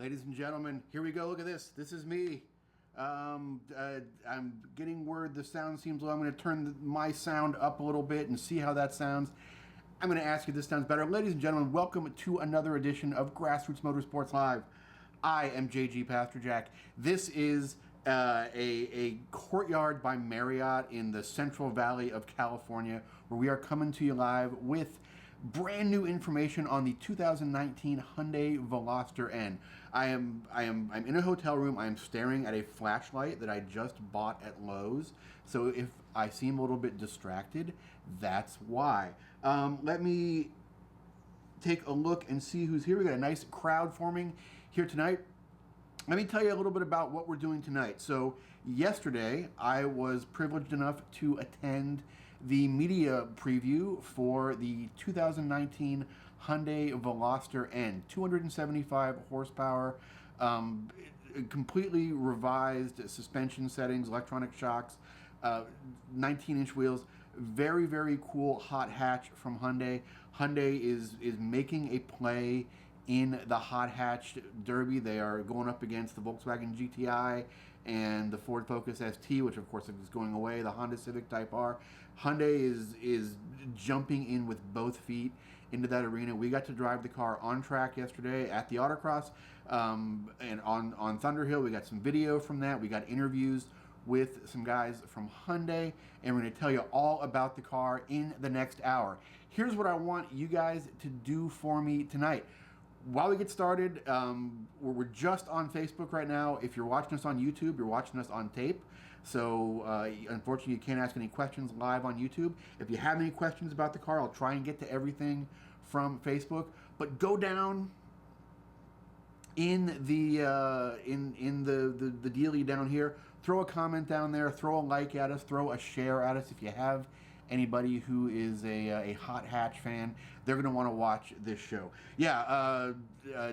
Ladies and gentlemen, here we go. Look at this. This is me. I'm getting word the sound seems low. I'm going to turn my sound up a little bit and see how that sounds. I'm going to ask you if this sounds better. Ladies and gentlemen, welcome to another edition of Grassroots Motorsports Live. I am JG Pasterjack. This is a courtyard by Marriott in the Central Valley of California, where we are coming to you live with brand new information on the 2019 Hyundai Veloster N. I'm in a hotel room. I am staring at a flashlight that I just bought at Lowe's. So if I seem a little bit distracted, that's why. Let me take a look and see who's here. We got a nice crowd forming here tonight. Let me tell you a little bit about what we're doing tonight. So yesterday, I was privileged enough to attend the media preview for the 2019 Hyundai Veloster N. 275 horsepower, completely revised suspension settings, electronic shocks, 19-inch wheels. Very, very cool hot hatch from Hyundai. Hyundai is making a play in the hot hatch derby. They are going up against the Volkswagen GTI and the Ford Focus ST, which of course is going away, the Honda Civic Type R. Hyundai is jumping in with both feet into that arena. We got to drive the car on track yesterday at the autocross, and on Thunderhill. We got some video from that. We got interviews with some guys from Hyundai, and we're going to tell you all about the car in the next hour. Here's what I want you guys to do for me tonight. While we get started, we're just on Facebook right now. If you're watching us on YouTube, you're watching us on tape. So unfortunately, you can't ask any questions live on YouTube. If you have any questions about the car, I'll try and get to everything from Facebook. But go down in the dealie down here. Throw a comment down there. Throw a like at us. Throw a share at us if you have anybody who is a hot hatch fan. They're going to want to watch this show. Yeah,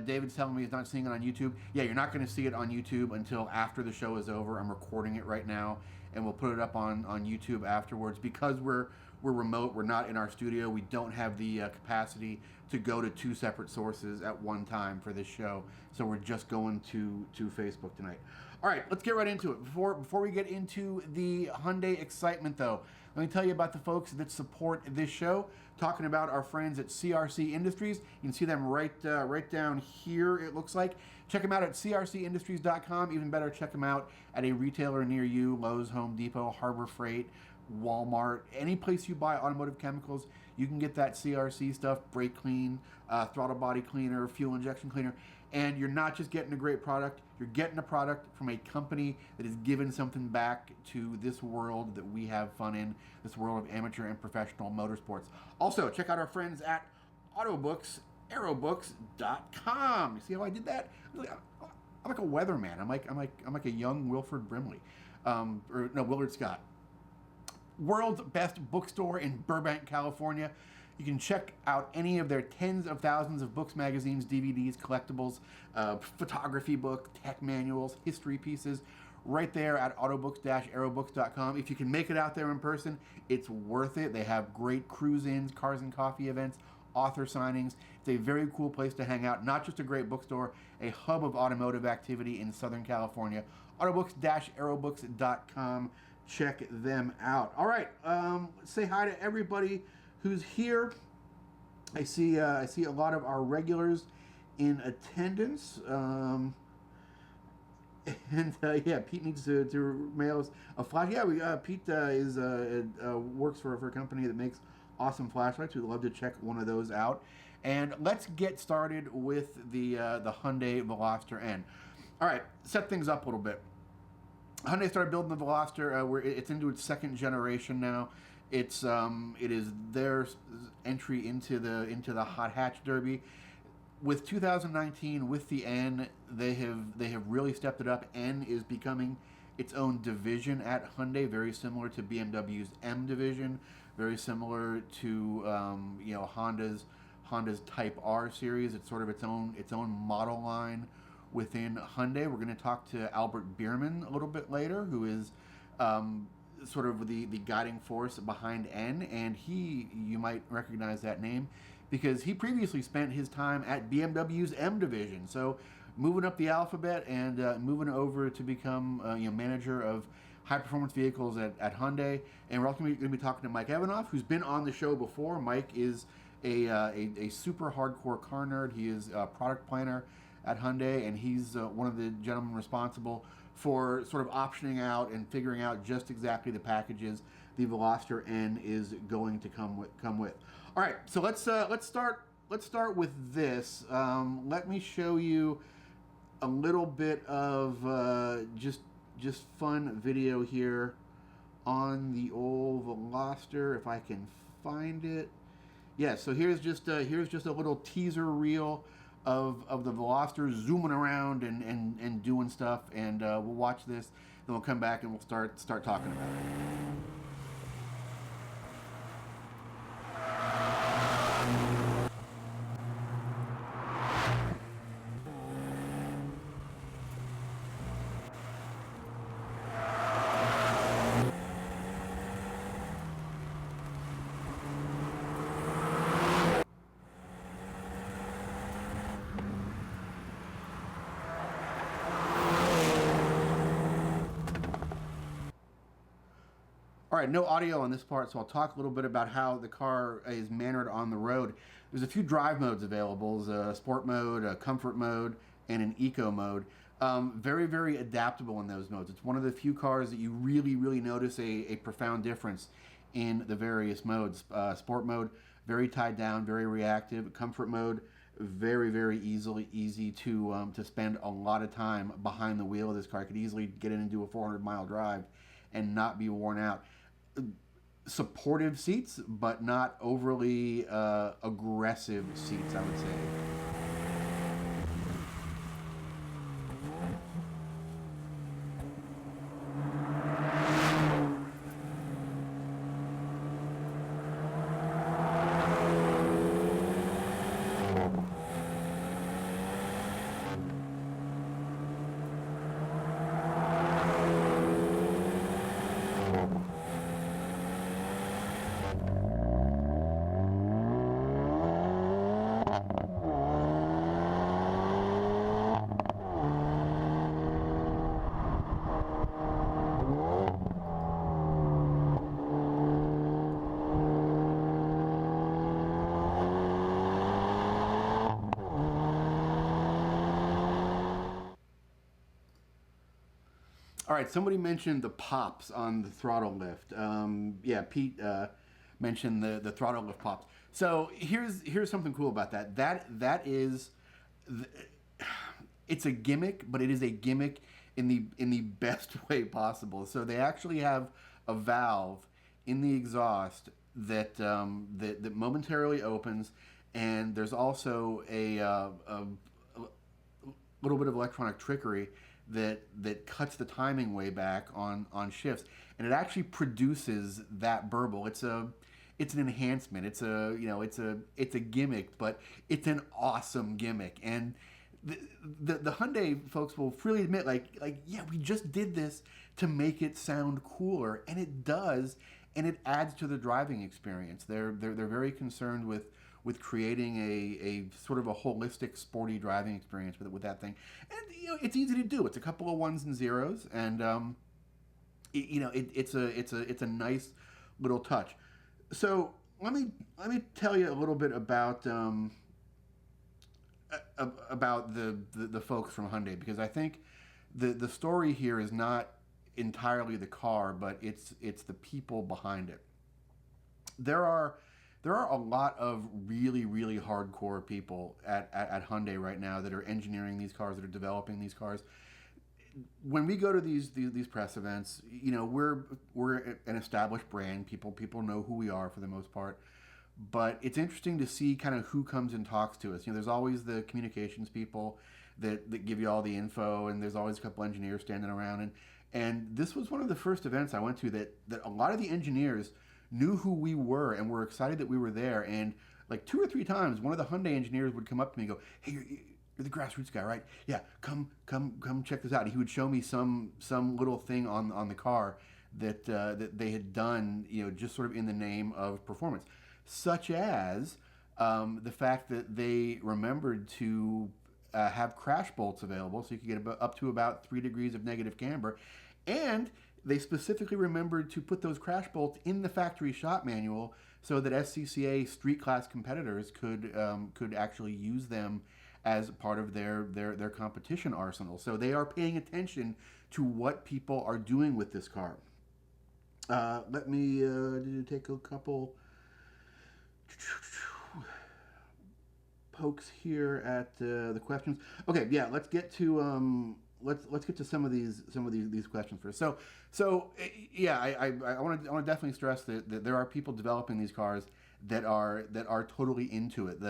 David's telling me he's not seeing it on YouTube. Yeah, you're not going to see it on YouTube until after the show is over. I'm recording it right now, and we'll put it up on YouTube afterwards. Because we're remote, we're not in our studio, we don't have the capacity to go to two separate sources at one time for this show. So we're just going to Facebook tonight. All right, let's get right into it. Before we get into the Hyundai excitement, though, let me tell you about the folks that support this show. Talking about our friends at CRC Industries. You can see them right down here, it looks like. Check them out at crcindustries.com. Even better, check them out at a retailer near you: Lowe's, Home Depot, Harbor Freight, Walmart. Any place you buy automotive chemicals, you can get that CRC stuff: brake clean, throttle body cleaner, fuel injection cleaner. And you're not just getting a great product, you're getting a product from a company that is giving something back to this world that we have fun in, this world of amateur and professional motorsports. Also, check out our friends at aerobooks.com. You see how I did that? I'm like a weatherman. I'm like a young Wilford Brimley, Willard Scott. World's best bookstore in Burbank, California. You can check out any of their tens of thousands of books, magazines, DVDs, collectibles, photography book, tech manuals, history pieces, right there at autobooks-aerobooks.com. If you can make it out there in person, it's worth it. They have great cruise-ins, cars and coffee events, author signings. It's a very cool place to hang out. Not just a great bookstore, a hub of automotive activity in Southern California. autobooks-aerobooks.com. Check them out. All right, let's say hi to everybody who's here. I see a lot of our regulars in attendance. Yeah, Pete needs to mail us a flash. Yeah, Pete works for a company that makes awesome flashlights. We'd love to check one of those out. And let's get started with the Hyundai Veloster N. All right, set things up a little bit. Hyundai started building the Veloster. It's into its second generation now. It is their entry into the hot hatch derby. With 2019, with the N, they have really stepped it up. N is becoming its own division at Hyundai, very similar to BMW's M division, very similar to Honda's Type R series. It's sort of its own model line within Hyundai. We're going to talk to Albert Bierman a little bit later, who is sort of the guiding force behind N, and you might recognize that name because he previously spent his time at BMW's M division. So moving up the alphabet and moving over to become manager of high performance vehicles at Hyundai. And we're also going to be talking to Mike Evanoff, who's been on the show before. Mike is a super hardcore car nerd. He is a product planner at Hyundai, and he's one of the gentlemen responsible for sort of optioning out and figuring out just exactly the packages the Veloster N is going to come with. All right, so let's start with this. Let me show you a little bit of just fun video here on the old Veloster, if I can find it. Yeah, so here's just a little teaser reel of the Veloster zooming around and doing stuff, and we'll watch this, then we'll come back and we'll start talking about it. All right, no audio on this part, so I'll talk a little bit about how the car is mannered on the road. There's a few drive modes available. There's a sport mode, a comfort mode, and an eco mode. Very, very adaptable in those modes. It's one of the few cars that you really, really notice a profound difference in the various modes. Sport mode, very tied down, very reactive. Comfort mode, very, very easy to spend a lot of time behind the wheel of this car. I could easily get in and do a 400-mile drive and not be worn out. Supportive seats, but not overly aggressive seats, I would say. All right, somebody mentioned the pops on the throttle lift. Yeah, Pete mentioned the throttle lift pops. So here's something cool about that. That is, it's a gimmick, but it is a gimmick in the best way possible. So they actually have a valve in the exhaust that that momentarily opens, and there's also a little bit of electronic trickery that cuts the timing way back on shifts, and it actually produces that burble. It's an enhancement. It's a gimmick, but it's an awesome gimmick. And the Hyundai folks will freely admit, yeah, we just did this to make it sound cooler, and it does, and it adds to the driving experience. They're very concerned with creating a sort of a holistic, sporty driving experience with that thing. And it's easy to do. It's a couple of ones and zeros, and it's a nice little touch. So let me tell you a little bit about the folks from Hyundai, because I think the story here is not entirely the car, but it's the people behind it. There are a lot of really, really hardcore people at Hyundai right now that are engineering these cars, that are developing these cars. When we go to these press events, we're an established brand. People know who we are for the most part. But it's interesting to see kind of who comes and talks to us. There's always the communications people that give you all the info, and there's always a couple engineers standing around. And this was one of the first events I went to that a lot of the engineers knew who we were and were excited that we were there. And like 2 or 3 times, one of the Hyundai engineers would come up to me and go, "Hey, you're the Grassroots guy, right? Yeah, come check this out." And he would show me some little thing on the car that they had done, just sort of in the name of performance, such as the fact that they remembered to have crash bolts available, so you can get up to about 3 degrees of negative camber. And they specifically remembered to put those crash bolts in the factory shop manual so that SCCA street class competitors could actually use them as part of their competition arsenal. So they are paying attention to what people are doing with this car. Let me take a couple pokes here at the questions. Okay, yeah, let's get to let's get to some of these questions first. So yeah, I want to definitely stress that there are people developing these cars that are totally into it.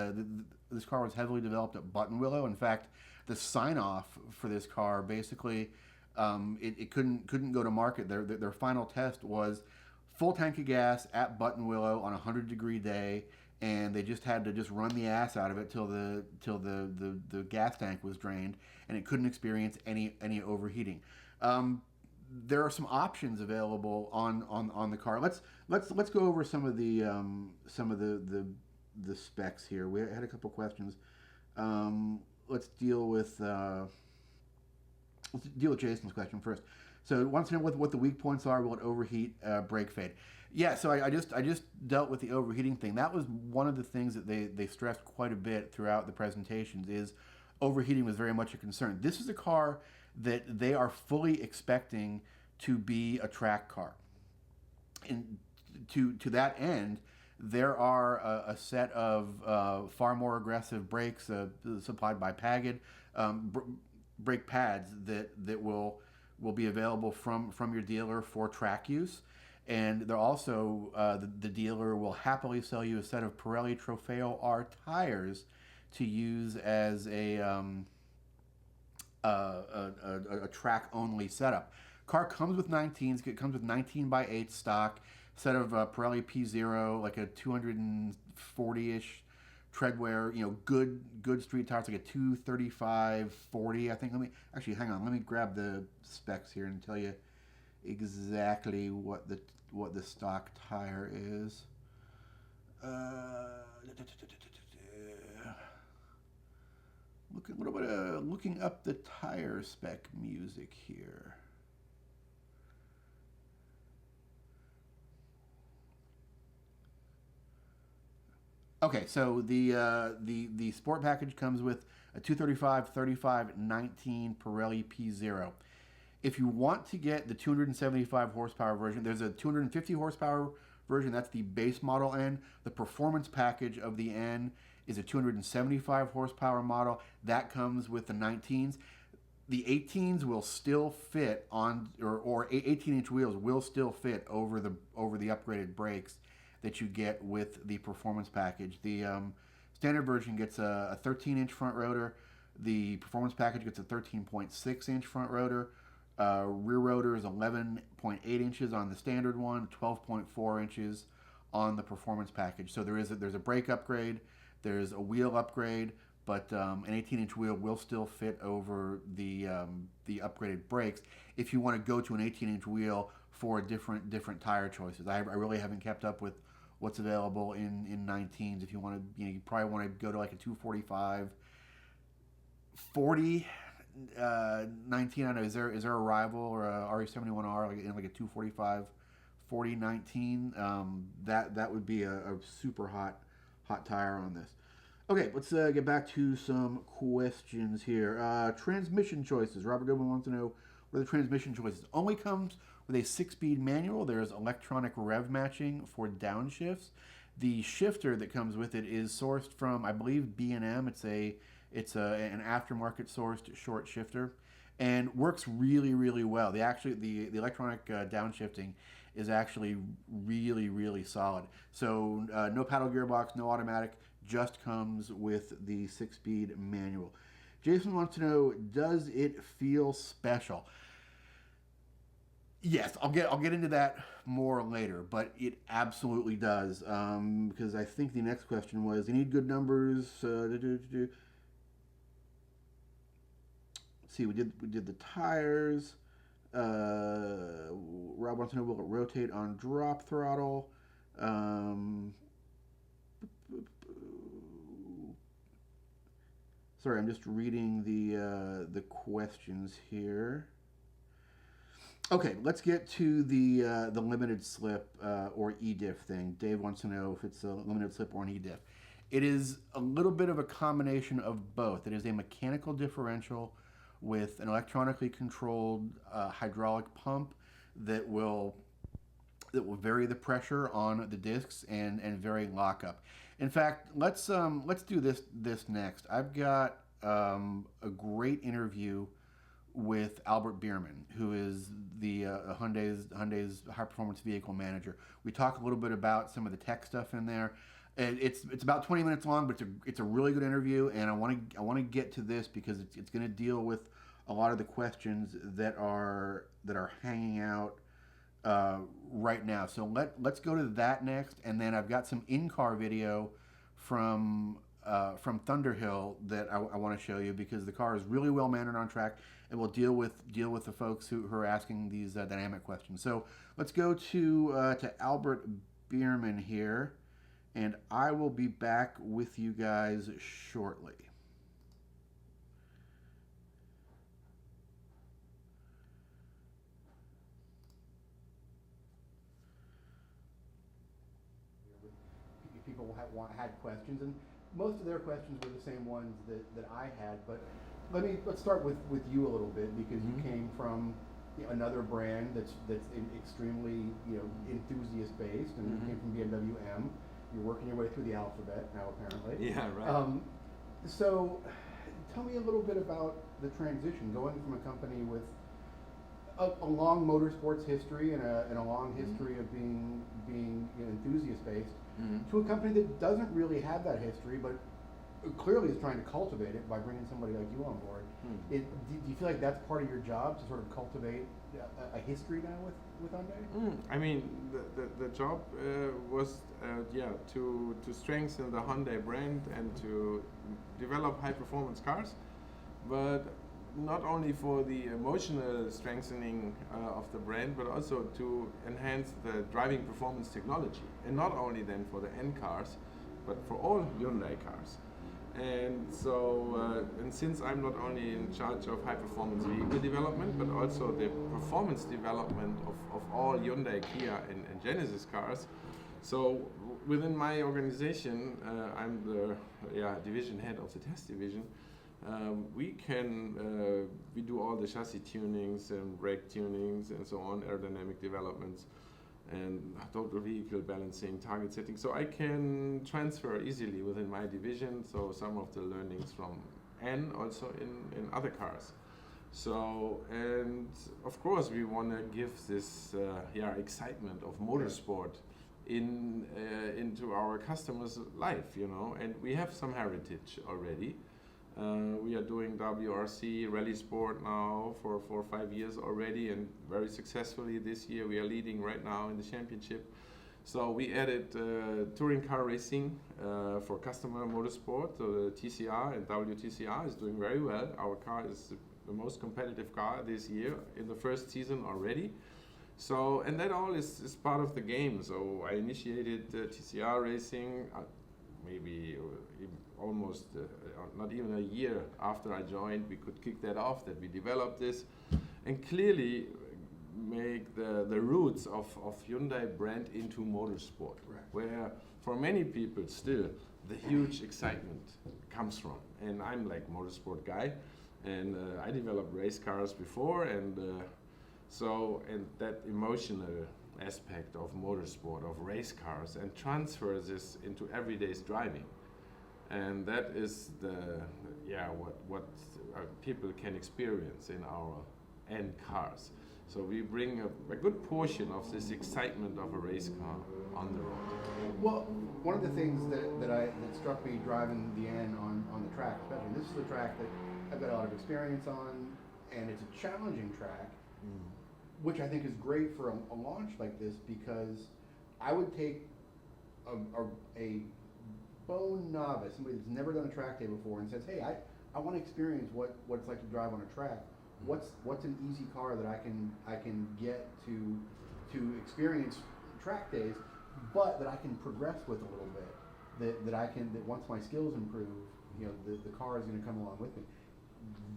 This car was heavily developed at Button Willow. In fact, the sign off for this car basically it couldn't go to market. Their final test was full tank of gas at Button Willow on a 100-degree day, and they just had to run the ass out of it till the gas tank was drained, and it couldn't experience any overheating. There are some options available on the car. Let's go over some of the specs here. We had a couple questions. Let's deal with Jason's question first. So wants to know what the weak points are. Will it overheat, brake fade? Yeah. So I just dealt with the overheating thing. That was one of the things that they stressed quite a bit throughout the presentations. Is overheating was very much a concern. This is a car that they are fully expecting to be a track car. And to that end, there are a set of far more aggressive brakes supplied by Pagid, brake pads that will be available from your dealer for track use. And they're also the dealer will happily sell you a set of Pirelli Trofeo R tires to use as a track only setup. Car comes with 19s. It comes with 19x8 stock set of Pirelli P0, like a 240-ish treadwear, good street tires, like a 235/40. I think. Hang on. Let me grab the specs here and tell you exactly what the stock tire is. Looking up the tire spec music here. Okay, so the sport package comes with a 235/35/19 Pirelli P0. If you want to get the 275 horsepower version, there's a 250 horsepower version. That's the base model N. The performance package of the N is a 275 horsepower model. That comes with the 19s. The 18s will still fit on, or 18-inch wheels will still fit over the upgraded brakes that you get with the performance package. The standard version gets a 13-inch front rotor. The performance package gets a 13.6-inch front rotor. Rear rotor is 11.8 inches on the standard one, 12.4 inches on the performance package. So there's a brake upgrade, there's a wheel upgrade, but an 18-inch wheel will still fit over the upgraded brakes if you want to go to an 18-inch wheel for different tire choices. I really haven't kept up with what's available in 19s. If you want to, you probably want to go to like a 245/40 19. I don't know, is there a rival or a RE71R like a 245/40 19? That would be a super hot tire on this. Okay, let's get back to some questions here. Transmission choices. Robert Goodwin wants to know what are the transmission choices. Only comes with a 6-speed manual. There's electronic rev matching for downshifts. The shifter that comes with it is sourced from, I believe, B&M. It's an aftermarket sourced short shifter, and works really, really well. The electronic downshifting is actually really, really solid. So no paddle gearbox, no automatic, just comes with the 6-speed manual. Jason wants to know, does it feel special? Yes, I'll get into that more later, but it absolutely does. Because I think the next question was, you need good numbers. Let's see, we did the tires. Rob wants to know, will it rotate on drop throttle? Sorry, I'm just reading the questions here. Okay, let's get to the limited slip or e-diff thing. Dave wants to know if it's a limited slip or an e-diff. It is a little bit of a combination of both. It is a mechanical differential with an electronically controlled hydraulic pump that will vary the pressure on the discs and vary lockup. In fact, let's do this next. I've got a great interview with Albert Bierman, who is the Hyundai's high performance vehicle manager. We talk a little bit about some of the tech stuff in there. And it's about 20 minutes long, but it's a really good interview, and I want to get to this because it's going to deal with a lot of the questions that are hanging out right now. So let's go to that next, and then I've got some in-car video from Thunderhill that I want to show you because the car is really well mannered on track, and we'll deal with the folks who are asking these dynamic questions. So let's go to Albert Bierman here, and I will be back with you guys shortly. People had questions, and most of their questions were the same ones that I had. But let's start with you a little bit because you came from another brand that's extremely enthusiast based, and you came from BMW M. You're working your way through the alphabet now, apparently. Yeah, right. So, tell me a little bit about the transition, going from a company with a long motorsports history and a long history of being enthusiast based to a company that doesn't really have that history, but clearly is trying to cultivate it by bringing somebody like you on board. Do you feel like that's part of your job, to sort of cultivate a history now with Hyundai? I mean, the job was to strengthen the Hyundai brand and to develop high performance cars, but not only for the emotional strengthening of the brand, but also to enhance the driving performance technology, and not only then for the N cars, but for all Hyundai cars. And so, and since I'm not only in charge of high performance vehicle development, but also the performance development of all Hyundai, Kia, and Genesis cars, so within my organization, I'm the division head of the test division. We do all the chassis tunings and brake tunings and so on, aerodynamic developments, and total vehicle balancing, target setting. So I can transfer easily within my division. So some of the learnings from N also in other cars. So, and of course we want to give this excitement of motorsport into our customers' life, and we have some heritage already. We are doing WRC Rally Sport now for 4 or 5 years already, and very successfully this year. We are leading right now in the championship. So we added touring car racing for customer motorsport. So the TCR and WTCR is doing very well. Our car is the most competitive car this year in the first season already. So, and that all is part of the game. So I initiated TCR racing maybe almost not even a year after I joined. We could kick that off, that we developed this, and clearly make the roots of Hyundai brand into motorsport, right, where for many people still the huge excitement comes from. And I'm like motorsport guy, and I developed race cars before, and and that emotional aspect of motorsport, of race cars, and transfer this into everyday driving. And that is what people can experience in our N cars. So we bring a good portion of this excitement of a race car on the road. Well, one of the things that struck me driving the N on the track, especially, this is a track that I've got a lot of experience on, and it's a challenging track, which I think is great for a launch like this, because I would take a bone novice, somebody that's never done a track day before, and says, hey, I want to experience what it's like to drive on a track. What's an easy car that I can get to experience track days, but that I can progress with a little bit? that I can, that once my skills improve, you know, the car is going to come along with me.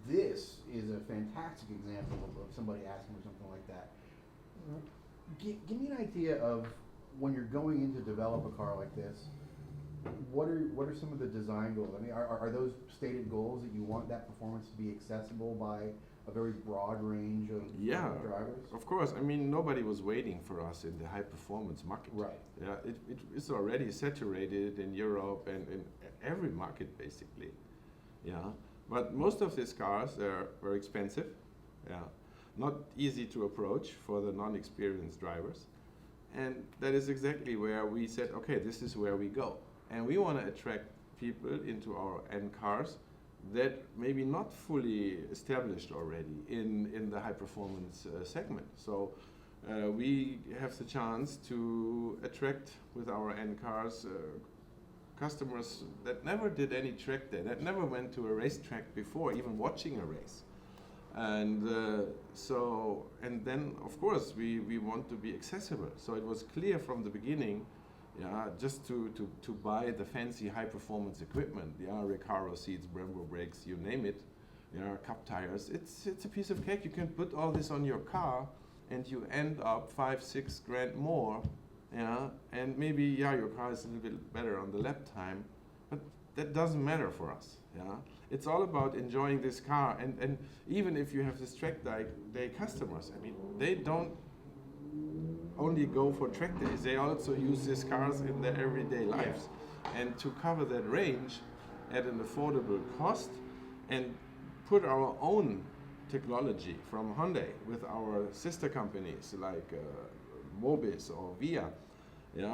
This is a fantastic example of somebody asking for something like that. Give me an idea of when you're going in to develop a car like this, what are some of the design goals? I mean, are those stated goals that you want that performance to be accessible by a very broad range of drivers? Of course. I mean, nobody was waiting for us in the high performance market. Right. Yeah, it's already saturated in Europe and in every market basically. Yeah, but most of these cars are very expensive. Yeah, not easy to approach for the non-experienced drivers, and that is exactly where we said, okay, this is where we go, and we want to attract people into our N cars that maybe not fully established already in the high performance segment. So we have the chance to attract with our N cars customers that never did any track day, that never went to a racetrack before, even watching a race. And and then of course we want to be accessible. So it was clear from the beginning, yeah, just to buy the fancy high performance equipment, yeah, Recaro seats, Brembo brakes, you name it, yeah, cup tires. It's a piece of cake. You can put all this on your car, and you end up 5-6 grand more, yeah, and maybe your car is a little bit better on the lap time, but that doesn't matter for us, yeah. It's all about enjoying this car, and even if you have this track day customers, I mean, they don't only go for track days, they also use these cars in their everyday lives. And to cover that range at an affordable cost and put our own technology from Hyundai with our sister companies like Mobis or Via,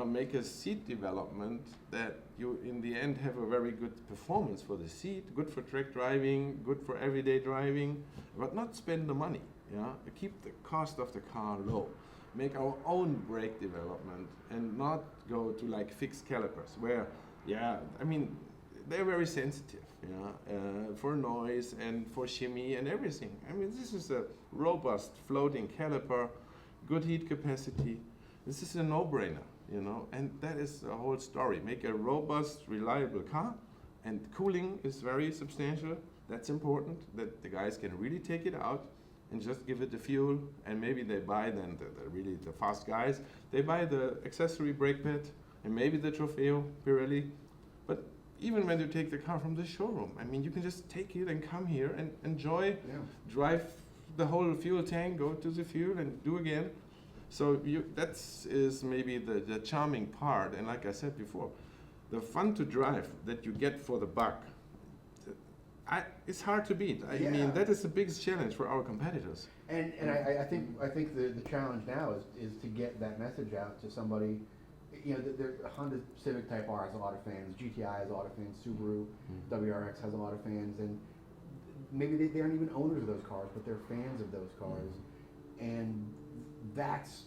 make a seat development that you in the end have a very good performance for the seat, good for track driving, good for everyday driving, but not spend the money, keep the cost of the car low. Make our own brake development and not go to like fixed calipers where, I mean, they're very sensitive, for noise and for shimmy and everything. I mean, this is a robust floating caliper, good heat capacity. This is a no-brainer, and that is the whole story. Make a robust, reliable car, and cooling is very substantial. That's important, that the guys can really take it out and just give it the fuel, and maybe they buy then the fast guys, they buy the accessory brake pad and maybe the Trofeo Pirelli. But even when you take the car from the showroom, I mean, you can just take it and come here and enjoy, drive the whole fuel tank, go to the fuel and do again. So that is maybe the charming part, and like I said before, the fun to drive that you get for the buck, it's hard to beat. I mean, that is the biggest challenge for our competitors. And I think the challenge now is to get that message out to somebody. The Honda Civic Type R has a lot of fans, GTI has a lot of fans, Subaru WRX has a lot of fans, and maybe they aren't even owners of those cars, but they're fans of those cars. And that's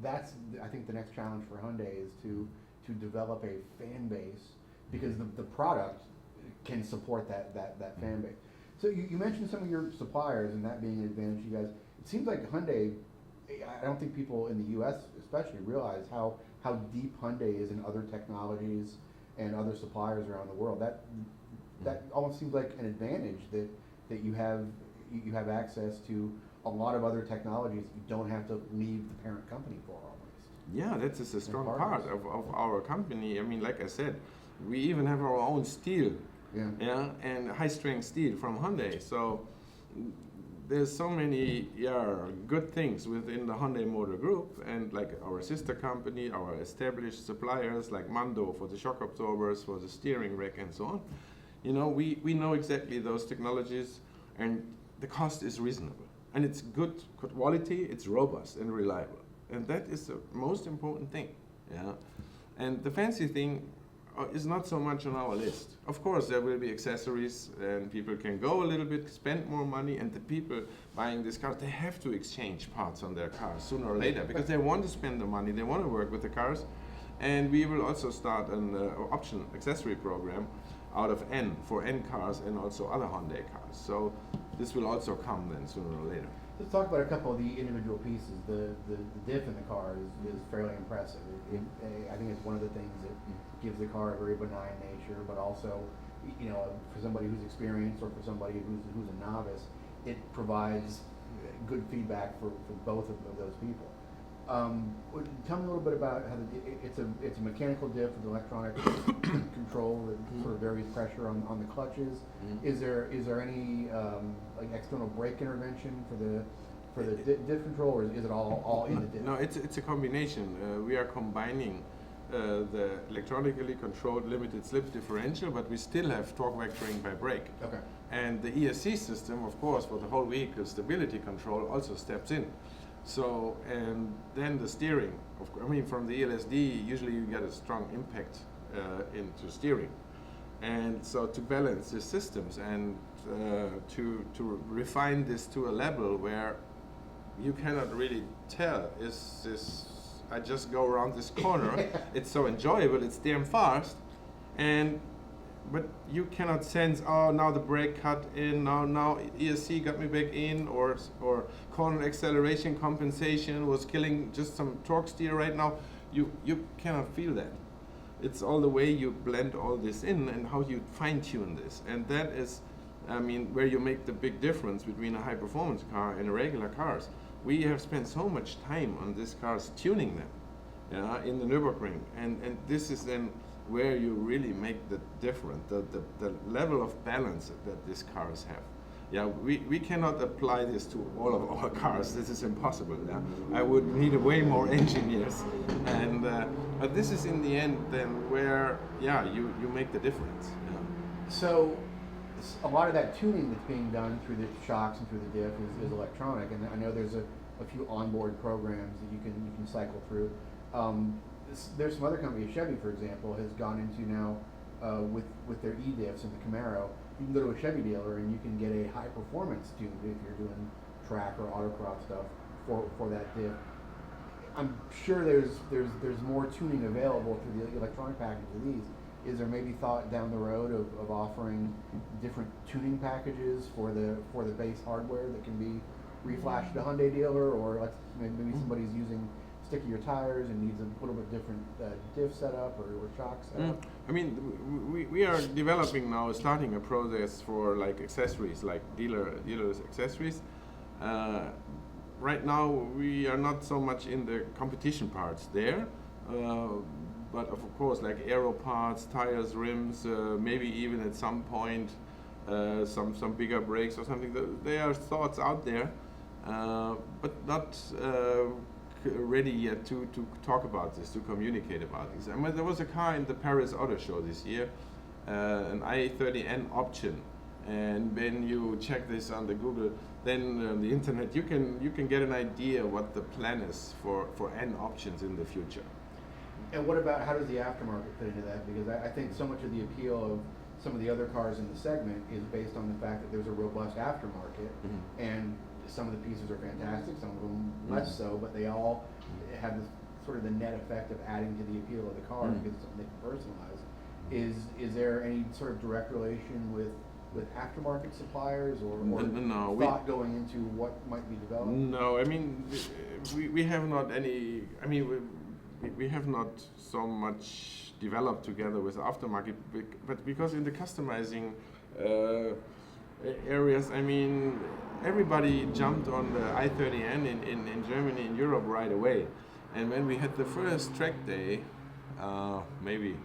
I think the next challenge for Hyundai is to develop a fan base, because the product can support that fan base. So you mentioned some of your suppliers and that being an advantage to you guys. It seems like Hyundai, I don't think people in the U.S. especially realize how deep Hyundai is in other technologies and other suppliers around the world. That almost seems like an advantage that you have access to a lot of other technologies you don't have to leave the parent company for almost. Yeah, that is a strong part of our company. I mean, like I said, we even have our own steel. And high-strength steel from Hyundai. So there's so many good things within the Hyundai Motor Group, and like our sister company, our established suppliers like Mando for the shock absorbers, for the steering rack, and so on. We know exactly those technologies, and the cost is reasonable, and it's good quality, it's robust and reliable, and that is the most important thing. And the fancy thing is not so much on our list. Of course, there will be accessories, and people can go a little bit, spend more money, and the people buying these cars, they have to exchange parts on their cars sooner or later, because they want to spend the money, they want to work with the cars. And we will also start an option accessory program out of N for N cars and also other Hyundai cars. So this will also come then sooner or later. Let's talk about a couple of the individual pieces. The diff in the car is fairly impressive. I think it's one of the things that gives the car a very benign nature, but also, you know, for somebody who's experienced or for somebody who's a novice, it provides good feedback for both of those people. Tell me a little bit about how it's a mechanical diff with electronic control that sort of varies pressure on the clutches. Is there any like external brake intervention for the diff control, or is it all in the diff? No, it's a combination. We are combining the electronically controlled limited slip differential, but we still have torque vectoring by brake. Okay. And the ESC system, of course, for the whole vehicle stability control also steps in. So, and then the steering, I mean, from the ELSD, usually you get a strong impact into steering. And so to balance the systems and to refine this to a level where you cannot really tell, is this, I just go around this corner, it's so enjoyable, it's damn fast, but you cannot sense, oh, now the brake cut in, now ESC got me back in, or corner acceleration compensation was killing just some torque steer right now. You cannot feel that. It's all the way you blend all this in and how you fine tune this. And that is, I mean, where you make the big difference between a high performance car and regular cars. We have spent so much time on these cars tuning them, in the Nürburgring, and this is then where you really make the difference, the level of balance that these cars have. Yeah, we cannot apply this to all of our cars. This is impossible. Yeah? I would need way more engineers, and but this is in the end then where you make the difference. Yeah. So a lot of that tuning that's being done through the shocks and through the diff is electronic, and I know there's a few onboard programs that you can cycle through. There's some other companies, Chevy, for example, has gone into now with their e-diffs in the Camaro. You can go to a Chevy dealer and you can get a high performance tune if you're doing track or autocross stuff for that diff. I'm sure there's more tuning available through the electronic package of these. Is there maybe thought down the road of offering different tuning packages for the base hardware that can be reflashed to a Hyundai dealer, or maybe somebody's using stickier tires and needs a little bit different diff setup or shock setup? I mean, we are developing now, starting a process for like accessories, like dealers accessories. Right now we are not so much in the competition parts there, but of course like aero parts, tires, rims, maybe even at some point some bigger brakes or something. There are thoughts out there, but not ready yet to talk about this, to communicate about this. I mean, there was a car in the Paris Auto Show this year, an i30N option, and when you check this on the Google, then on the internet, you can get an idea what the plan is for N options in the future. And what about, how does the aftermarket fit into that? Because I think so much of the appeal of some of the other cars in the segment is based on the fact that there's a robust aftermarket, and some of the pieces are fantastic, some of them less so, but they all have this sort of the net effect of adding to the appeal of the car because it's something they can personalize. Is there any sort of direct relation with aftermarket suppliers or thought going into what might be developed? No, I mean, we have not any, I mean, we have not so much developed together with aftermarket, but because in the customizing areas, I mean, everybody jumped on the i30N in Germany and Europe right away. And when we had the first track day, maybe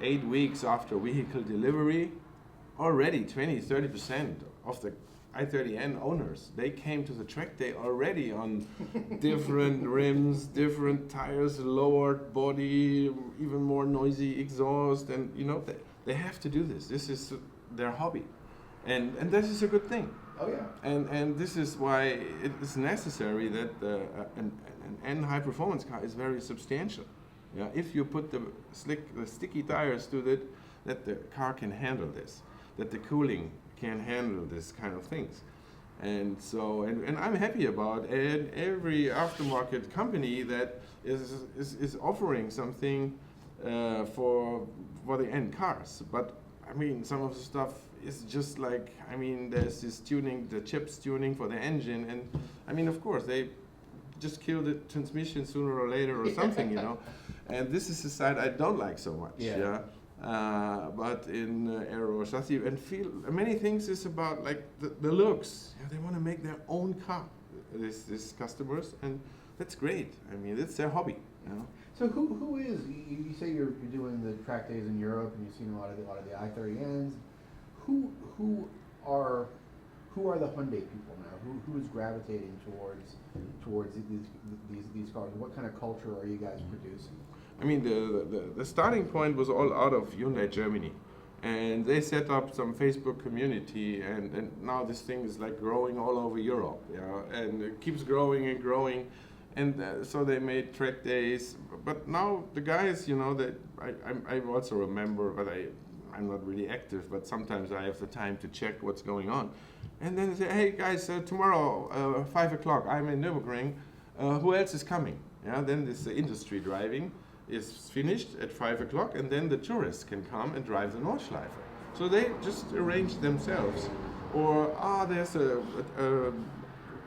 8 weeks after vehicle delivery, already 20-30% of the i30N owners, they came to the track day already on different rims, different tires, lowered body, even more noisy exhaust, and you know, they have to do this. This is their hobby. And this is a good thing. Oh yeah. And this is why it is necessary that an N high performance car is very substantial. Yeah, if you put the sticky tires to it, that the car can handle this, that the cooling can handle this kind of things. And so, and I'm happy about every aftermarket company that is offering something for the N cars. But I mean, some of the stuff is just like, I mean, there's this tuning, the chips tuning for the engine, and I mean, of course, they just kill the transmission sooner or later or something, you know. And this is the side I don't like so much. Yeah. But in aero chassis and feel many things is about like the looks. Yeah, they want to make their own car. These customers, and that's great. I mean, it's their hobby. You know? So who is, you say you're doing the track days in Europe and you've seen a lot of the I-30Ns. Who are the Hyundai people now? Who is gravitating towards these cars? What kind of culture are you guys producing? I mean, the starting point was all out of Hyundai Germany, and they set up some Facebook community, and now this thing is like growing all over Europe, yeah, and it keeps growing and growing, and so they made track days. But now the guys, you know, that I also remember, but I'm not really active, but sometimes I have the time to check what's going on, and then they say, hey guys, tomorrow 5 o'clock I'm in Nürburgring. Who else is coming? Yeah, then this industry driving is finished at 5 o'clock, and then the tourists can come and drive the Nordschleife. So they just arrange themselves. Or, there's a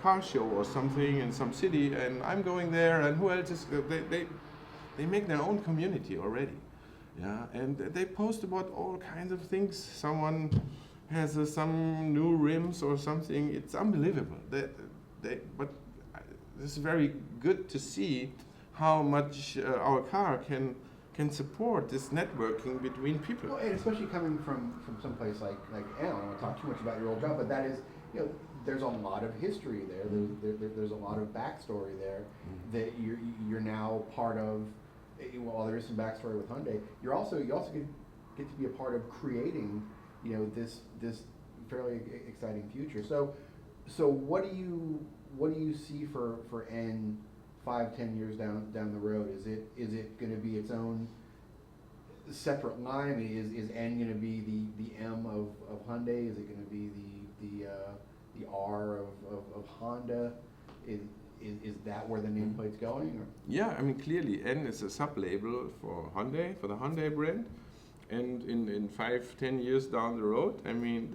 car show or something in some city, and I'm going there, and who else is... They make their own community already. Yeah, and they post about all kinds of things. Someone has some new rims or something. It's unbelievable. But it's very good to see how much our car can support this networking between people. Well, and especially coming from someplace like I don't want to talk too much about your old job, but that is, you know, there's a lot of history there. There's a lot of backstory there that you're now part of. While there is some backstory with Hyundai, you also get to be a part of creating, you know, this fairly exciting future. So what do you see for N 5-10 years down the road? Is it going to be its own separate line? I mean, is N going to be the M of Hyundai? Is it going to be the R of Honda? Is that where the nameplate's going? Or? Yeah, I mean, clearly N is a sub-label for Hyundai, for the Hyundai brand. And in 5-10 years down the road, I mean,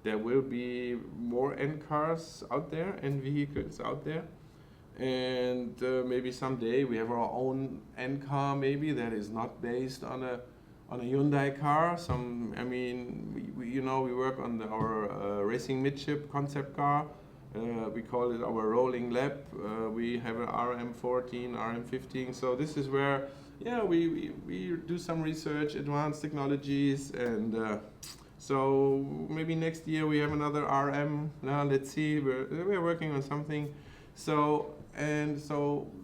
there will be more N cars out there, N vehicles out there. And maybe someday we have our own N car, maybe that is not based on a Hyundai car. I mean, we work on our racing midship concept car. We call it our rolling lab. We have an RM14, RM15. So this is where, yeah, we do some research, advanced technologies, and so maybe next year we have another RM. Now let's see. We're working on something. So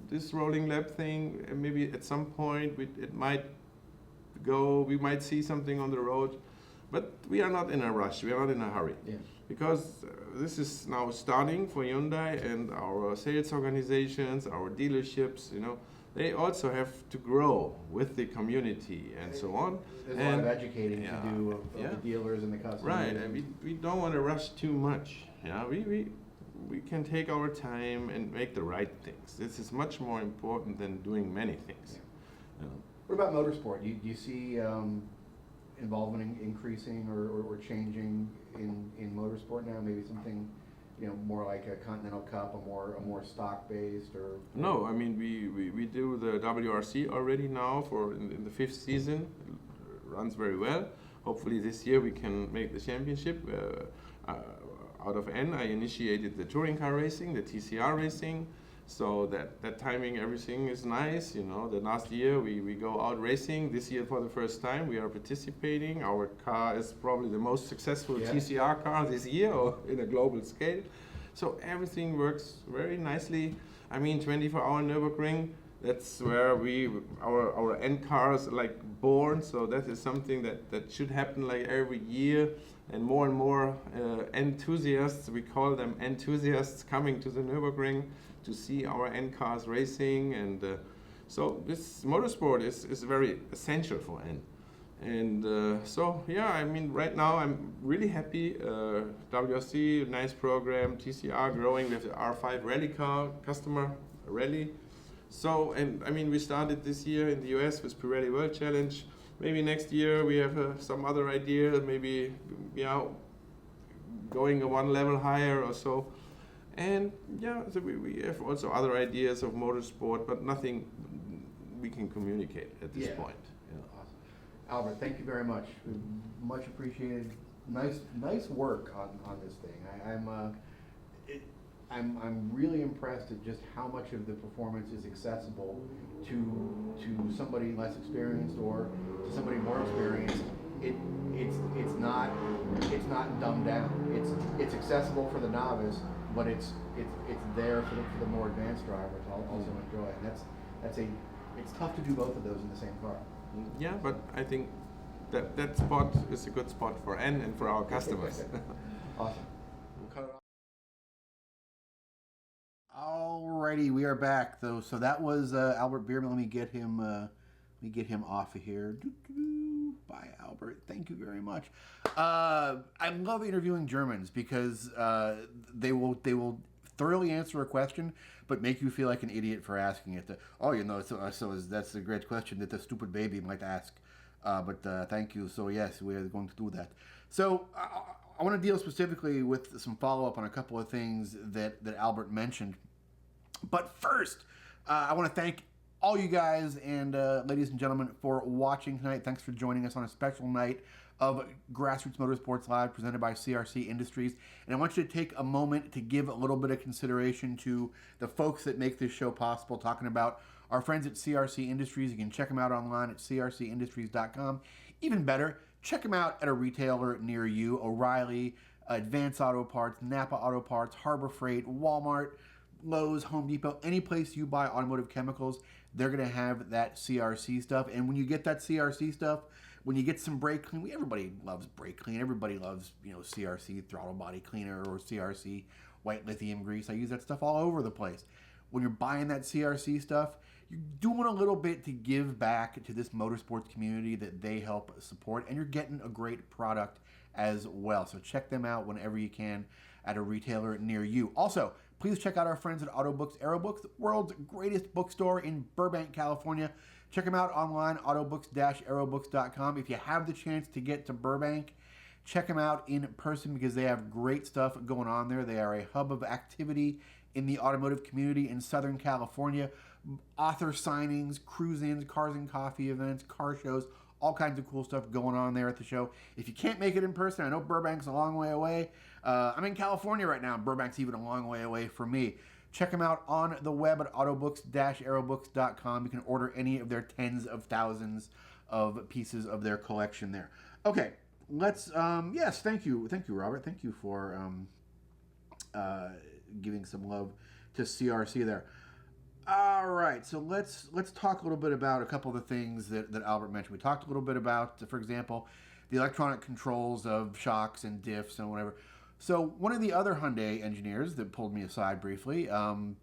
this rolling lab thing, maybe at some point it might go. We might see something on the road, but we are not in a rush. We are not in a hurry. Yeah. Because this is now starting for Hyundai, and our sales organizations, our dealerships, you know, they also have to grow with the community and so on. There's a lot of educating to do of the dealers and the customers. Right, and we don't want to rush too much. Yeah, we can take our time and make the right things. This is much more important than doing many things. Yeah. What about motorsport? Do you see involvement increasing or changing in motorsport now? Maybe something, you know, more like a Continental Cup, a more stock based, or? No, I mean we do the WRC already now in the 5th season. It runs very well. Hopefully this year we can make the championship. Out of N, I initiated the touring car racing, the TCR racing. So that timing, everything is nice. You know, the last year we go out racing. This year for the first time we are participating. Our car is probably the most successful TCR car this year, or in a global scale. So everything works very nicely. I mean, 24-hour Nürburgring, that's where our N cars like born. So that is something that should happen like every year. And more enthusiasts, we call them enthusiasts, coming to the Nürburgring to see our N cars racing, and so this motorsport is very essential for N. And so yeah, I mean, right now I'm really happy. WRC, nice program, TCR growing with the R5 rally car, customer rally. So, and I mean, we started this year in the US with Pirelli World Challenge. maybe next year we have some other idea, maybe going one level higher or so. And so we have also other ideas of motorsport, but nothing we can communicate at this point. Awesome. Albert, thank you very much. Much appreciated. Nice work on this thing. I'm really impressed at just how much of the performance is accessible to somebody less experienced or to somebody more experienced. It's not dumbed down. It's accessible for the novice, but it's there for the more advanced driver to also enjoy. And it's tough to do both of those in the same car. Yeah, but I think that spot is a good spot for N and for our customers. Awesome. We'll cut it off. Alrighty, we are back though. So that was Albert Bierman. Let me get him off of here. Bye, Albert. Thank you very much. I love interviewing Germans because they will thoroughly answer a question, but make you feel like an idiot for asking it. That's a great question that the stupid baby might ask. But thank you. So yes, we are going to do that. So I want to deal specifically with some follow-up on a couple of things that Albert mentioned. But first, I want to thank all you guys and ladies and gentlemen for watching tonight. Thanks for joining us on a special night of Grassroots Motorsports Live presented by CRC Industries. And I want you to take a moment to give a little bit of consideration to the folks that make this show possible, talking about our friends at CRC Industries. You can check them out online at crcindustries.com. Even better, check them out at a retailer near you. O'Reilly, Advance Auto Parts, Napa Auto Parts, Harbor Freight, Walmart, Lowe's, Home Depot, any place you buy automotive chemicals, they're going to have that CRC stuff. And when you get that CRC stuff, when you get some brake clean, everybody loves brake clean. Everybody loves, CRC throttle body cleaner or CRC white lithium grease. I use that stuff all over the place. When you're buying that CRC stuff, you're doing a little bit to give back to this motorsports community that they help support, and you're getting a great product as well. So check them out whenever you can at a retailer near you. Also, please check out our friends at Autobooks Aerobooks, the world's greatest bookstore in Burbank, California. Check them out online, autobooks-aerobooks.com. If you have the chance to get to Burbank, check them out in person because they have great stuff going on there. They are a hub of activity in the automotive community in Southern California. Author signings, cruise-ins, cars and coffee events, car shows, all kinds of cool stuff going on there at the show. If you can't make it in person, I know Burbank's a long way away. I'm in California right now, and Burbank's even a long way away from me. Check them out on the web at autobooks-aerobooks.com. You can order any of their tens of thousands of pieces of their collection there. Okay, let's, yes, thank you, Robert. Thank you for giving some love to CRC there. All right, so let's talk a little bit about a couple of the things that Albert mentioned. We talked a little bit about, for example, the electronic controls of shocks and diffs and whatever. So one of the other Hyundai engineers that pulled me aside briefly, and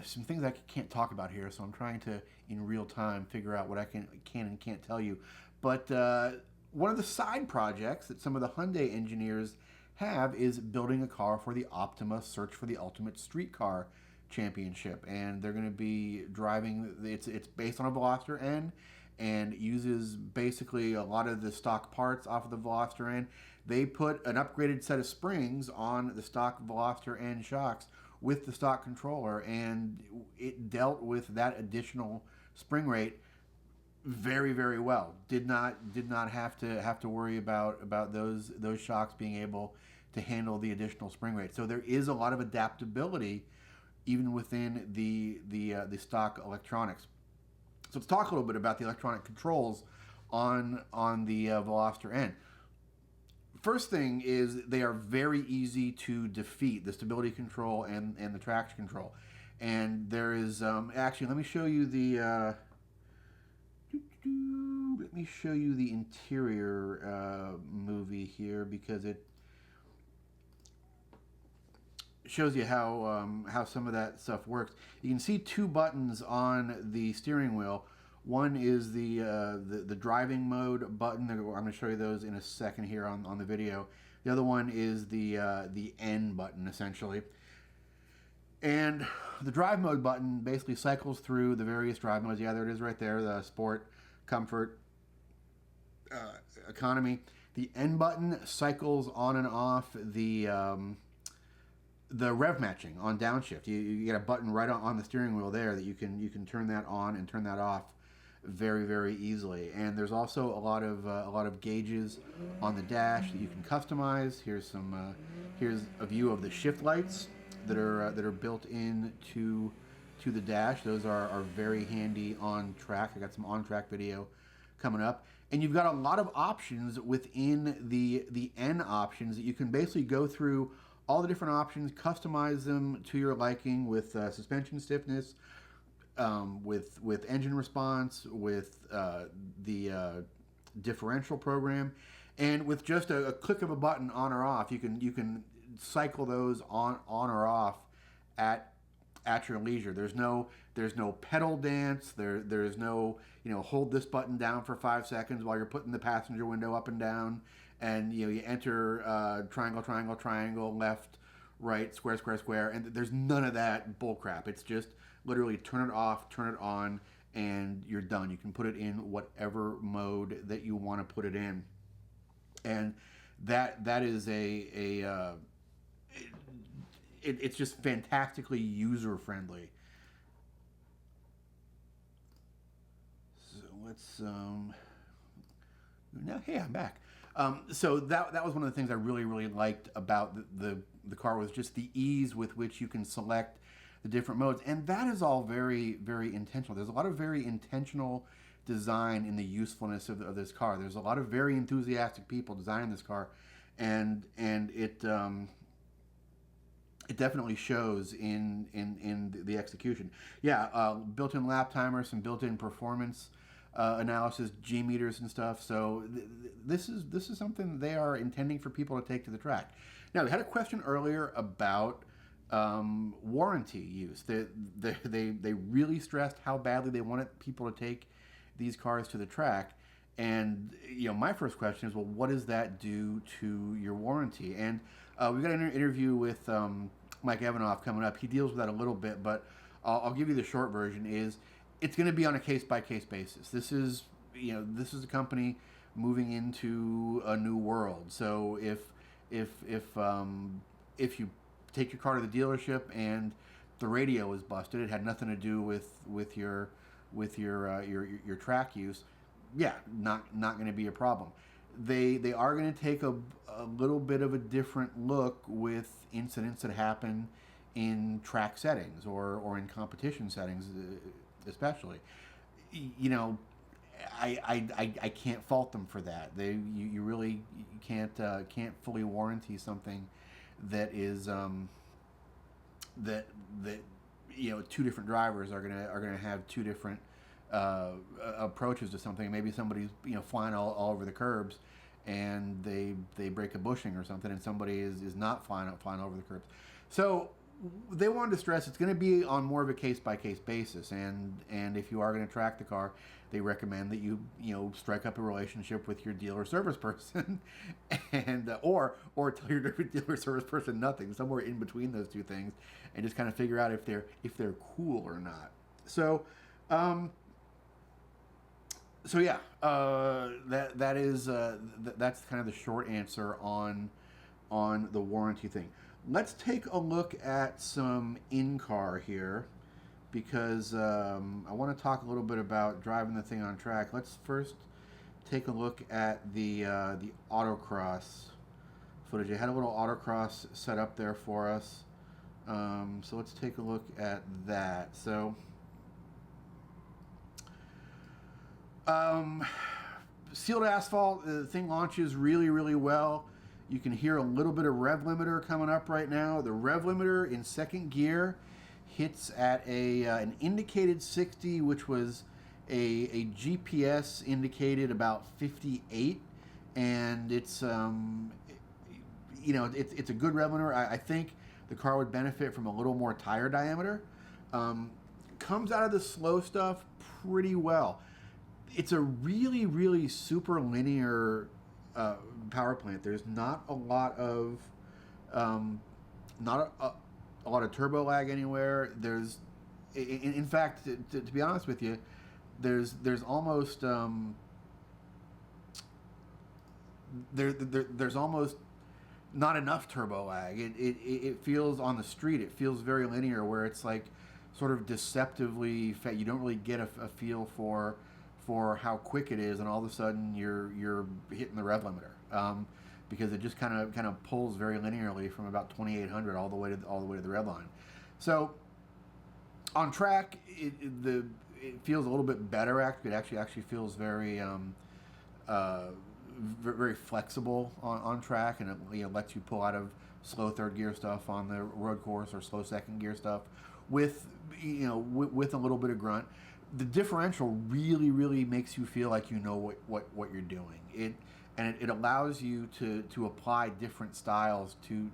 some things I can't talk about here, so I'm trying to, in real time, figure out what I can and can't tell you. But one of the side projects that some of the Hyundai engineers have is building a car for the Optima Search for the Ultimate Street Car Championship, and they're going to be driving. It's based on a Veloster N, and uses basically a lot of the stock parts off of the Veloster N. They put an upgraded set of springs on the stock Veloster N shocks with the stock controller, and it dealt with that additional spring rate very, very well. Did not have to worry about those shocks being able to handle the additional spring rate. So there is a lot of adaptability even within the stock electronics. So let's talk a little bit about the electronic controls on the Veloster N. First thing is they are very easy to defeat, the stability control and the traction control. And there is actually, let me show you the interior movie here, because it shows you how some of that stuff works. You can see two buttons on the steering wheel. One is the driving mode button. I'm going to show you those in a second here on the video. The other one is the N button, essentially. And the drive mode button basically cycles through the various drive modes. Yeah, there it is right there, the Sport, Comfort, economy. The N button cycles on and off the rev matching on downshift. You get a button right on the steering wheel there that you can turn that on and turn that off very, very easily. And there's also a lot of gauges on the dash that you can customize. Here's a view of the shift lights that are built into the dash. Those are very handy on track. I got some on track video coming up. And you've got a lot of options within the N options that you can basically go through all the different options, customize them to your liking with suspension stiffness, with engine response, with the differential program, and with just a click of a button on or off, you can cycle those on or off at your leisure. There's no pedal dance. There's no hold this button down for 5 seconds while you're putting the passenger window up and down, and you enter triangle, left, right, square, and there's none of that bull crap. It's just literally turn it off, turn it on, and you're done. You can put it in whatever mode that you want to put it in, and that is it's just fantastically user friendly. So let's now, hey, I'm back. So that was one of the things I really liked about the car, was just the ease with which you can select the different modes, and that is all very, very intentional. There's a lot of very intentional design in the usefulness of this car. There's a lot of very enthusiastic people designing this car, and it definitely shows in the execution. Yeah, built-in lap timer, some built-in performance analysis, G meters and stuff. So this is something they are intending for people to take to the track. Now, we had a question earlier about warranty use. They really stressed how badly they wanted people to take these cars to the track. And my first question is, well, what does that do to your warranty? And we've got an interview with Mike Evanoff coming up. He deals with that a little bit, but I'll give you the short version. Is it's going to be on a case-by-case basis. This is a company moving into a new world. So if you take your car to the dealership and the radio is busted, it had nothing to do with your track use. Yeah, not going to be a problem. They are going to take a little bit of a different look with incidents that happen in track settings or in competition settings, especially. I can't fault them for that. You really can't fully warranty something that is that two different drivers are gonna have two different approaches to something. Maybe somebody's flying all over the curbs and they break a bushing or something, and somebody is not flying over the curbs. So they wanted to stress it's going to be on more of a case-by-case basis, and if you are going to track the car, they recommend that you strike up a relationship with your dealer service person, and or tell your dealer service person nothing, somewhere in between those two things, and just kind of figure out if they're cool or not. So yeah, that's kind of the short answer on the warranty thing. Let's take a look at some in-car here, because I want to talk a little bit about driving the thing on track. Let's first take a look at the autocross footage. I had a little autocross set up there for us, so let's take a look at that. So sealed asphalt, the thing launches really well. You can hear a little bit of rev limiter coming up right now. The rev limiter in second gear hits at an indicated 60, which was a GPS indicated about 58, and it's it's a good rev limiter. I think the car would benefit from a little more tire diameter. Comes out of the slow stuff pretty well. It's a really super linear power plant. There's not a lot of turbo lag anywhere. There's, in fact, to be honest with you, there's almost there's almost not enough turbo lag. It feels on the street. It feels very linear, where it's like sort of deceptively fat. You don't really get a feel for how quick it is, and all of a sudden you're hitting the rev limiter, because it just kind of pulls very linearly from about 2,800 all the way to the red line. So on track, it feels a little bit better. It actually feels very very flexible on track, and it lets you pull out of slow third gear stuff on the road course or slow second gear stuff with with a little bit of grunt. The differential really makes you feel like you know what you're doing. It allows you to apply different styles to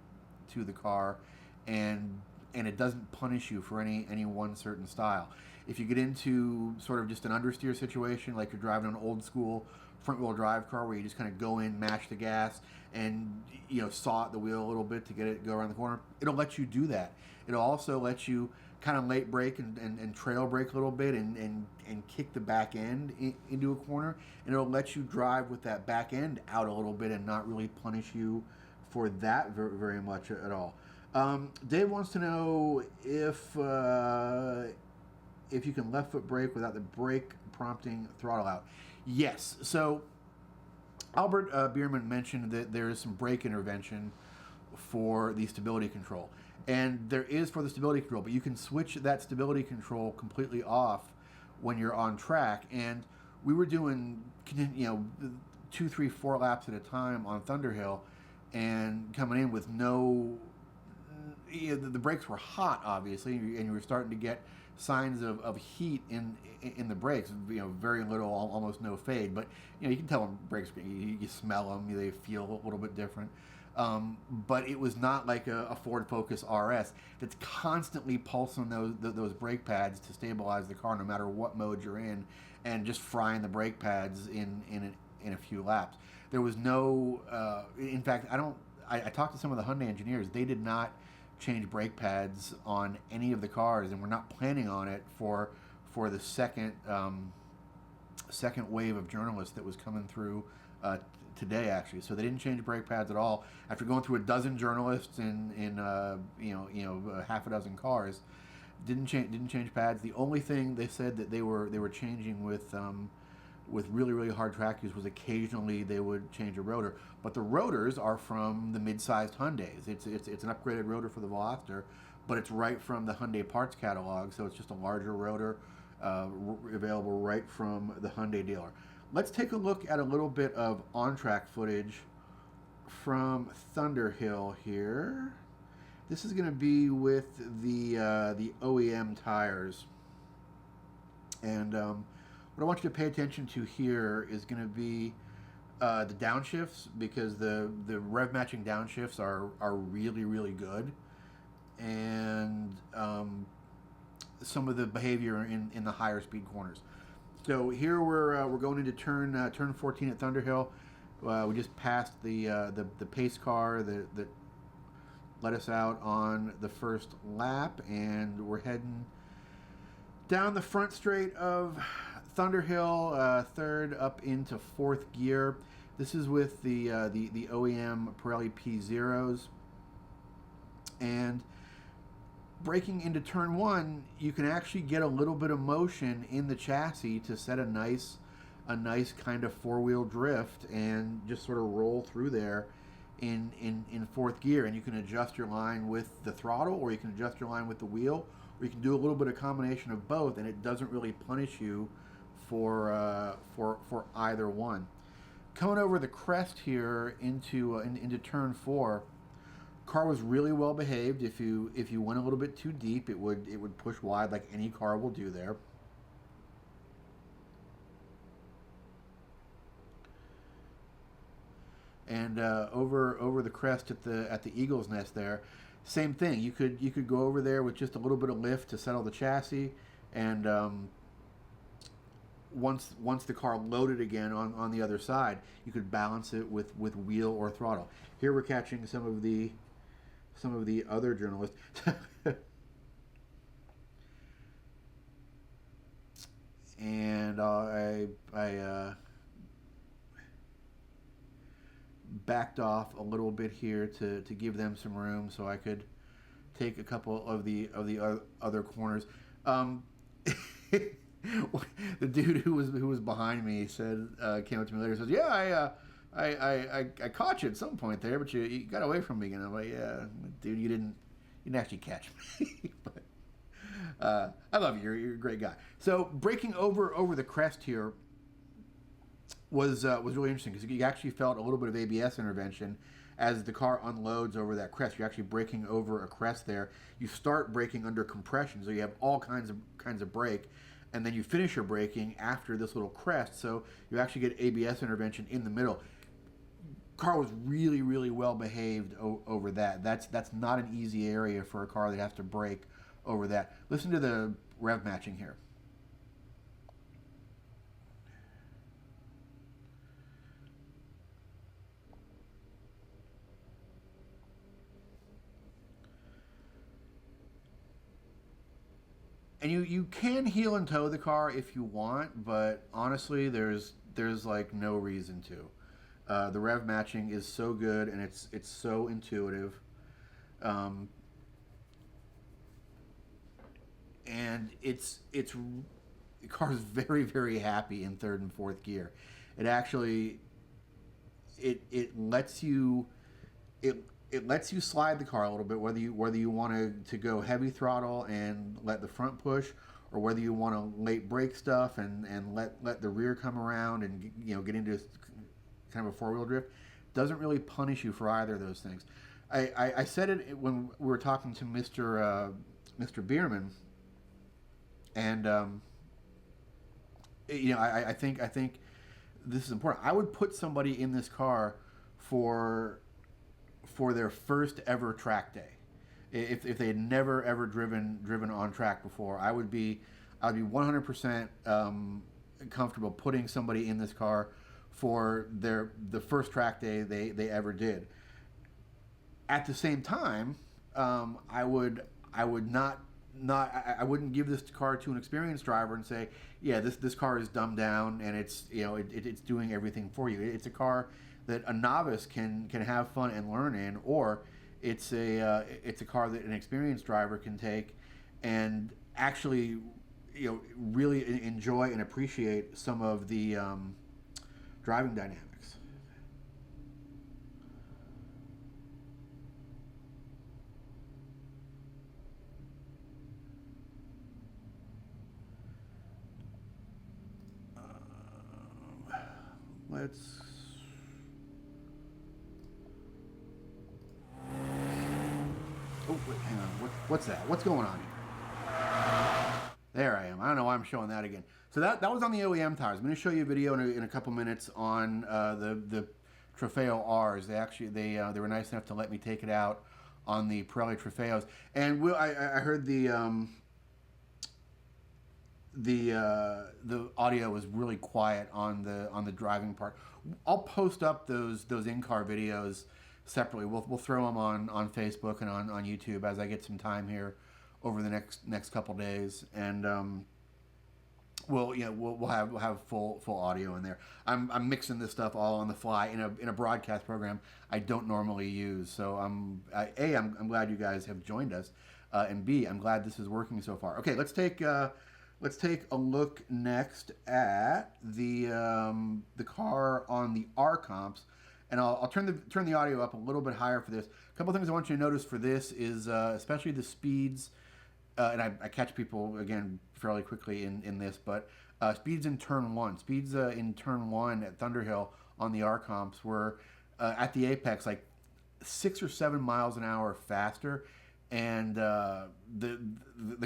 the car, and it doesn't punish you for any one certain style. If you get into sort of just an understeer situation, like you're driving an old school front wheel drive car where you just kind of go in, mash the gas, and saw at the wheel a little bit to get it go around the corner, it'll let you do that. It'll also let you kind of late brake and trail brake a little bit and kick the back end into a corner, and it'll let you drive with that back end out a little bit and not really punish you for that very much at all. Dave wants to know if you can left foot brake without the brake prompting throttle out. Yes. So Albert Bierman mentioned that there is some brake intervention for the stability control. And there is for the stability control, but you can switch that stability control completely off when you're on track. And we were doing 2, 3, 4 laps at a time on Thunderhill, and coming in with no, the brakes were hot, obviously, and you were starting to get signs of heat in the brakes. Very little, almost no fade, but you can tell when brakes, you smell them, they feel a little bit different. But it was not like a Ford Focus RS that's constantly pulsing those brake pads to stabilize the car no matter what mode you're in, and just frying the brake pads in a few laps. There was no, in fact, I talked to some of the Hyundai engineers. They did not change brake pads on any of the cars, and we're not planning on it for the second wave of journalists that was coming through today, actually. So they didn't change brake pads at all after going through a dozen journalists in half a dozen cars. Didn't change pads. The only thing they said that they were changing with really hard track use was occasionally they would change a rotor, but the rotors are from the mid-sized Hyundais. It's an upgraded rotor for the Veloster, but it's right from the Hyundai parts catalog, so it's just a larger rotor available right from the Hyundai dealer. Let's take a look at a little bit of on-track footage from Thunderhill here. This is going to be with the OEM tires, and what I want you to pay attention to here is going to be the downshifts, because the rev matching downshifts are really good, and some of the behavior in the higher speed corners. So here we're going into turn 14 at Thunderhill. We just passed the pace car that let us out on the first lap, and we're heading down the front straight of Thunderhill, third up into fourth gear. This is with the OEM Pirelli P0s, and braking into turn 1, you can actually get a little bit of motion in the chassis to set a nice kind of four-wheel drift, and just sort of roll through there in fourth gear. And you can adjust your line with the throttle, or you can adjust your line with the wheel, or you can do a little bit of combination of both, and it doesn't really punish you for either one. Coming over the crest here into turn 4, car was really well behaved. If you went a little bit too deep, it would push wide like any car will do there. And over the crest at the Eagle's Nest there, same thing. You could go over there with just a little bit of lift to settle the chassis, and once the car loaded again on the other side, you could balance it with wheel or throttle. Here we're catching some of the other journalists. And backed off a little bit here to give them some room so I could take a couple of the other corners. The dude who was behind me said, came up to me later, says, "Yeah, I caught you at some point there, but you got away from me." And I'm like, "Yeah, dude, you didn't actually catch me." But I love you. You're a great guy. So breaking over the crest here was really interesting because you actually felt a little bit of ABS intervention as the car unloads over that crest. You're actually braking over a crest there. You start braking under compression, so you have all kinds of brake, and then you finish your braking after this little crest, so you actually get ABS intervention in the middle. Car was really, really well behaved over that. That's not an easy area for a car that has to brake over that. Listen to the rev matching here. And you can heel and toe the car if you want, but honestly, there's like no reason to. The rev matching is so good, and it's so intuitive, and the car is very, very happy in third and fourth gear. It actually it lets you lets you slide the car a little bit, whether you want to go heavy throttle and let the front push, or whether you want to late brake stuff and let the rear come around and get into kind of a four-wheel drift. Doesn't really punish you for either of those things. I said it when we were talking to Mr. Bierman, and I think this is important. I would put somebody in this car for their first ever track day. If they had never ever driven on track before, I'd be 100% comfortable putting somebody in this car for the first track day they ever did. At the same time, I wouldn't give this car to an experienced driver and say, yeah, this car is dumbed down and it's doing everything for you. It's a car that a novice can have fun and learn in, or it's a car that an experienced driver can take and actually really enjoy and appreciate some of the driving dynamics. Let's. Oh, wait, hang on. What's that? What's going on here? There I am. I don't know why I'm showing that again. So that was on the OEM tires. I'm going to show you a video in a couple minutes on the Trofeo R's. They were nice enough to let me take it out on the Pirelli Trofeos. And I heard the audio was really quiet on the driving part. I'll post up those in-car videos separately. We'll throw them on Facebook and on YouTube as I get some time here over the next couple days, and we'll have full audio in there. I'm mixing this stuff all on the fly in a broadcast program I don't normally use. So I'm glad you guys have joined us, and B, I'm glad this is working so far. Okay, let's take a look next at the car on the R comps, and I'll turn the audio up a little bit higher for this. A couple things I want you to notice for this is especially the speeds, and I catch people again fairly quickly in this, but speeds in turn one. Speeds in turn one at Thunderhill on the R comps were at the apex like 6 or 7 miles an hour faster. And the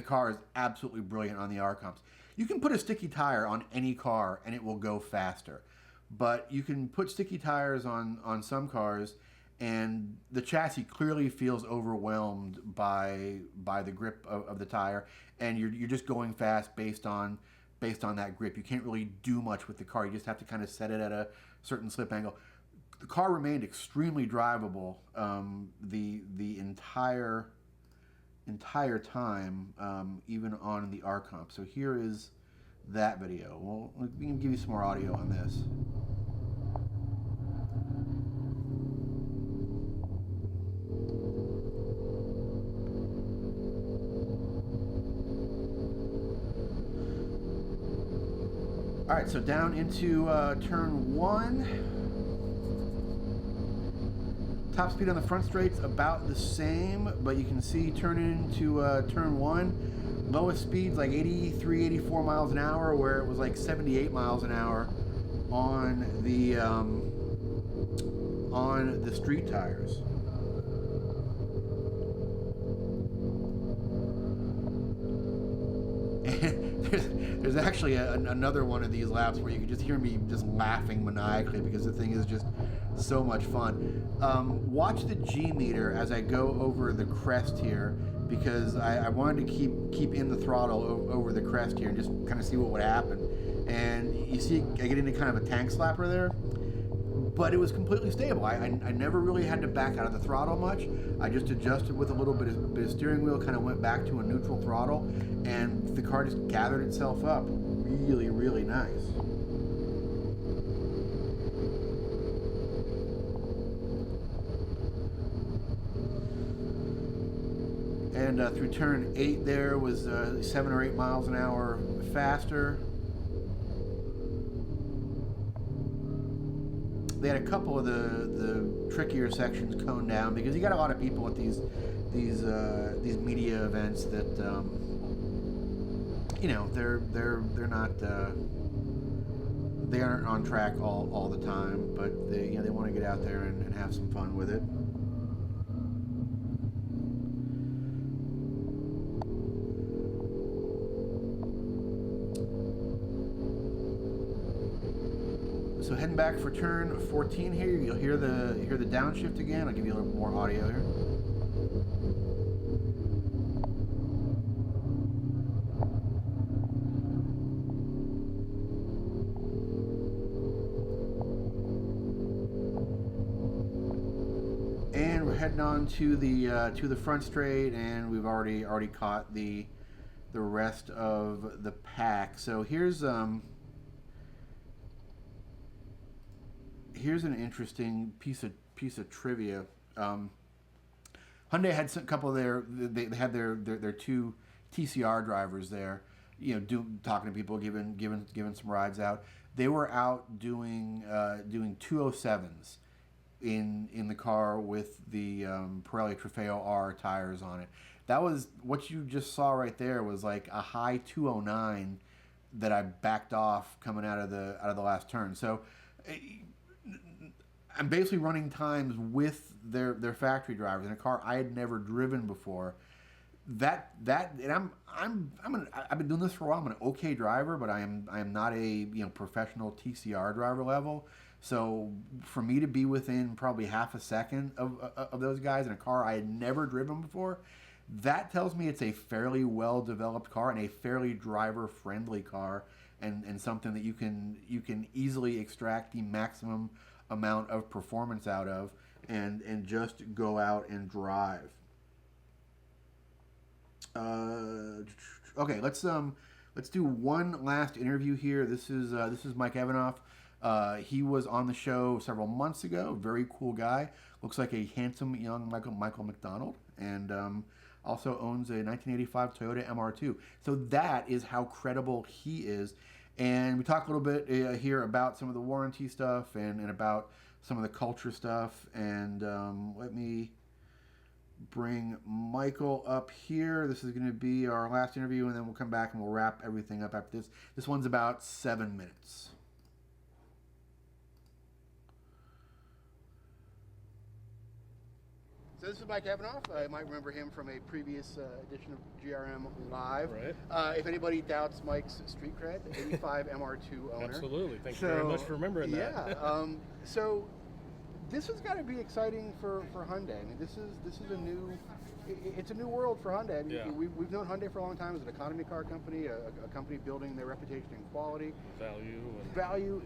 car is absolutely brilliant on the R comps. You can put a sticky tire on any car and it will go faster, but you can put sticky tires on some cars and the chassis clearly feels overwhelmed by the grip of the tire, and you're just going fast based on that grip. You can't really do much with the car. You just have to kind of set it at a certain slip angle. The car remained extremely drivable the entire time, even on the R comp. So here is that video. Well, we can give you some more audio on this. All right, so down into turn 1. Top speed on the front straight's about the same, but you can see turning into turn 1, lowest speed's like 83, 84 miles an hour, where it was like 78 miles an hour on the street tires. And there's actually another one of these laps where you can just hear me just laughing maniacally because the thing is just so much fun. Watch the G meter as I go over the crest here, because I wanted to keep in the throttle over the crest here and just kind of see what would happen. And you see I get into kind of a tank slapper there, but it was completely stable. I never really had to back out of the throttle much. I just adjusted with a little bit of steering wheel, kind of went back to a neutral throttle, and the car just gathered itself up. Really, really nice. And through turn 8 there was 7 or 8 miles an hour faster. They had a couple of the trickier sections coned down because you got a lot of people at these media events that you know they're not they aren't on track all the time, but they want to get out there and have some fun with it. So heading back for turn 14 here, you'll hear the downshift again. I'll give you a little more audio here. And we're heading on to the front straight, and we've already caught the rest of the pack. So here's an interesting piece of trivia. Hyundai had a couple of they had their 2 TCR drivers there, talking to people, giving some rides out. They were out doing 207s in the car with the Pirelli Trofeo R tires on it. That was what you just saw right there, was like a high 209 that I backed off coming out of the last turn. So I'm basically running times with their factory drivers in a car I had never driven before. And I've been doing this for a while. I'm an okay driver, but I am not a professional TCR driver level. So for me to be within probably half a second of those guys in a car I had never driven before, that tells me it's a fairly well developed car and a fairly driver friendly car, and something that you can easily extract the maximum amount of performance out of and just go out and drive. Okay, let's do one last interview here. This is Mike Evanoff. He was on the show several months ago. Very cool guy. Looks like a handsome young Michael McDonald, and also owns a 1985 Toyota MR2. So that is how credible he is. And we talk a little bit here about some of the warranty stuff and about some of the culture stuff. And let me bring Michael up here. This is going to be our last interview, and then we'll come back and we'll wrap everything up after this. This one's about 7 minutes. So this is Mike Evanoff. You might remember him from a previous edition of GRM Live. Right. If anybody doubts Mike's street cred, 85 MR2 owner. Absolutely. Thank you very much for remembering that. Yeah. So this has got to be exciting for Hyundai. I mean, this is a new. It's a new world for Hyundai. I mean, Yeah. We've known Hyundai for a long time as an economy car company, a company building their reputation in quality, Value.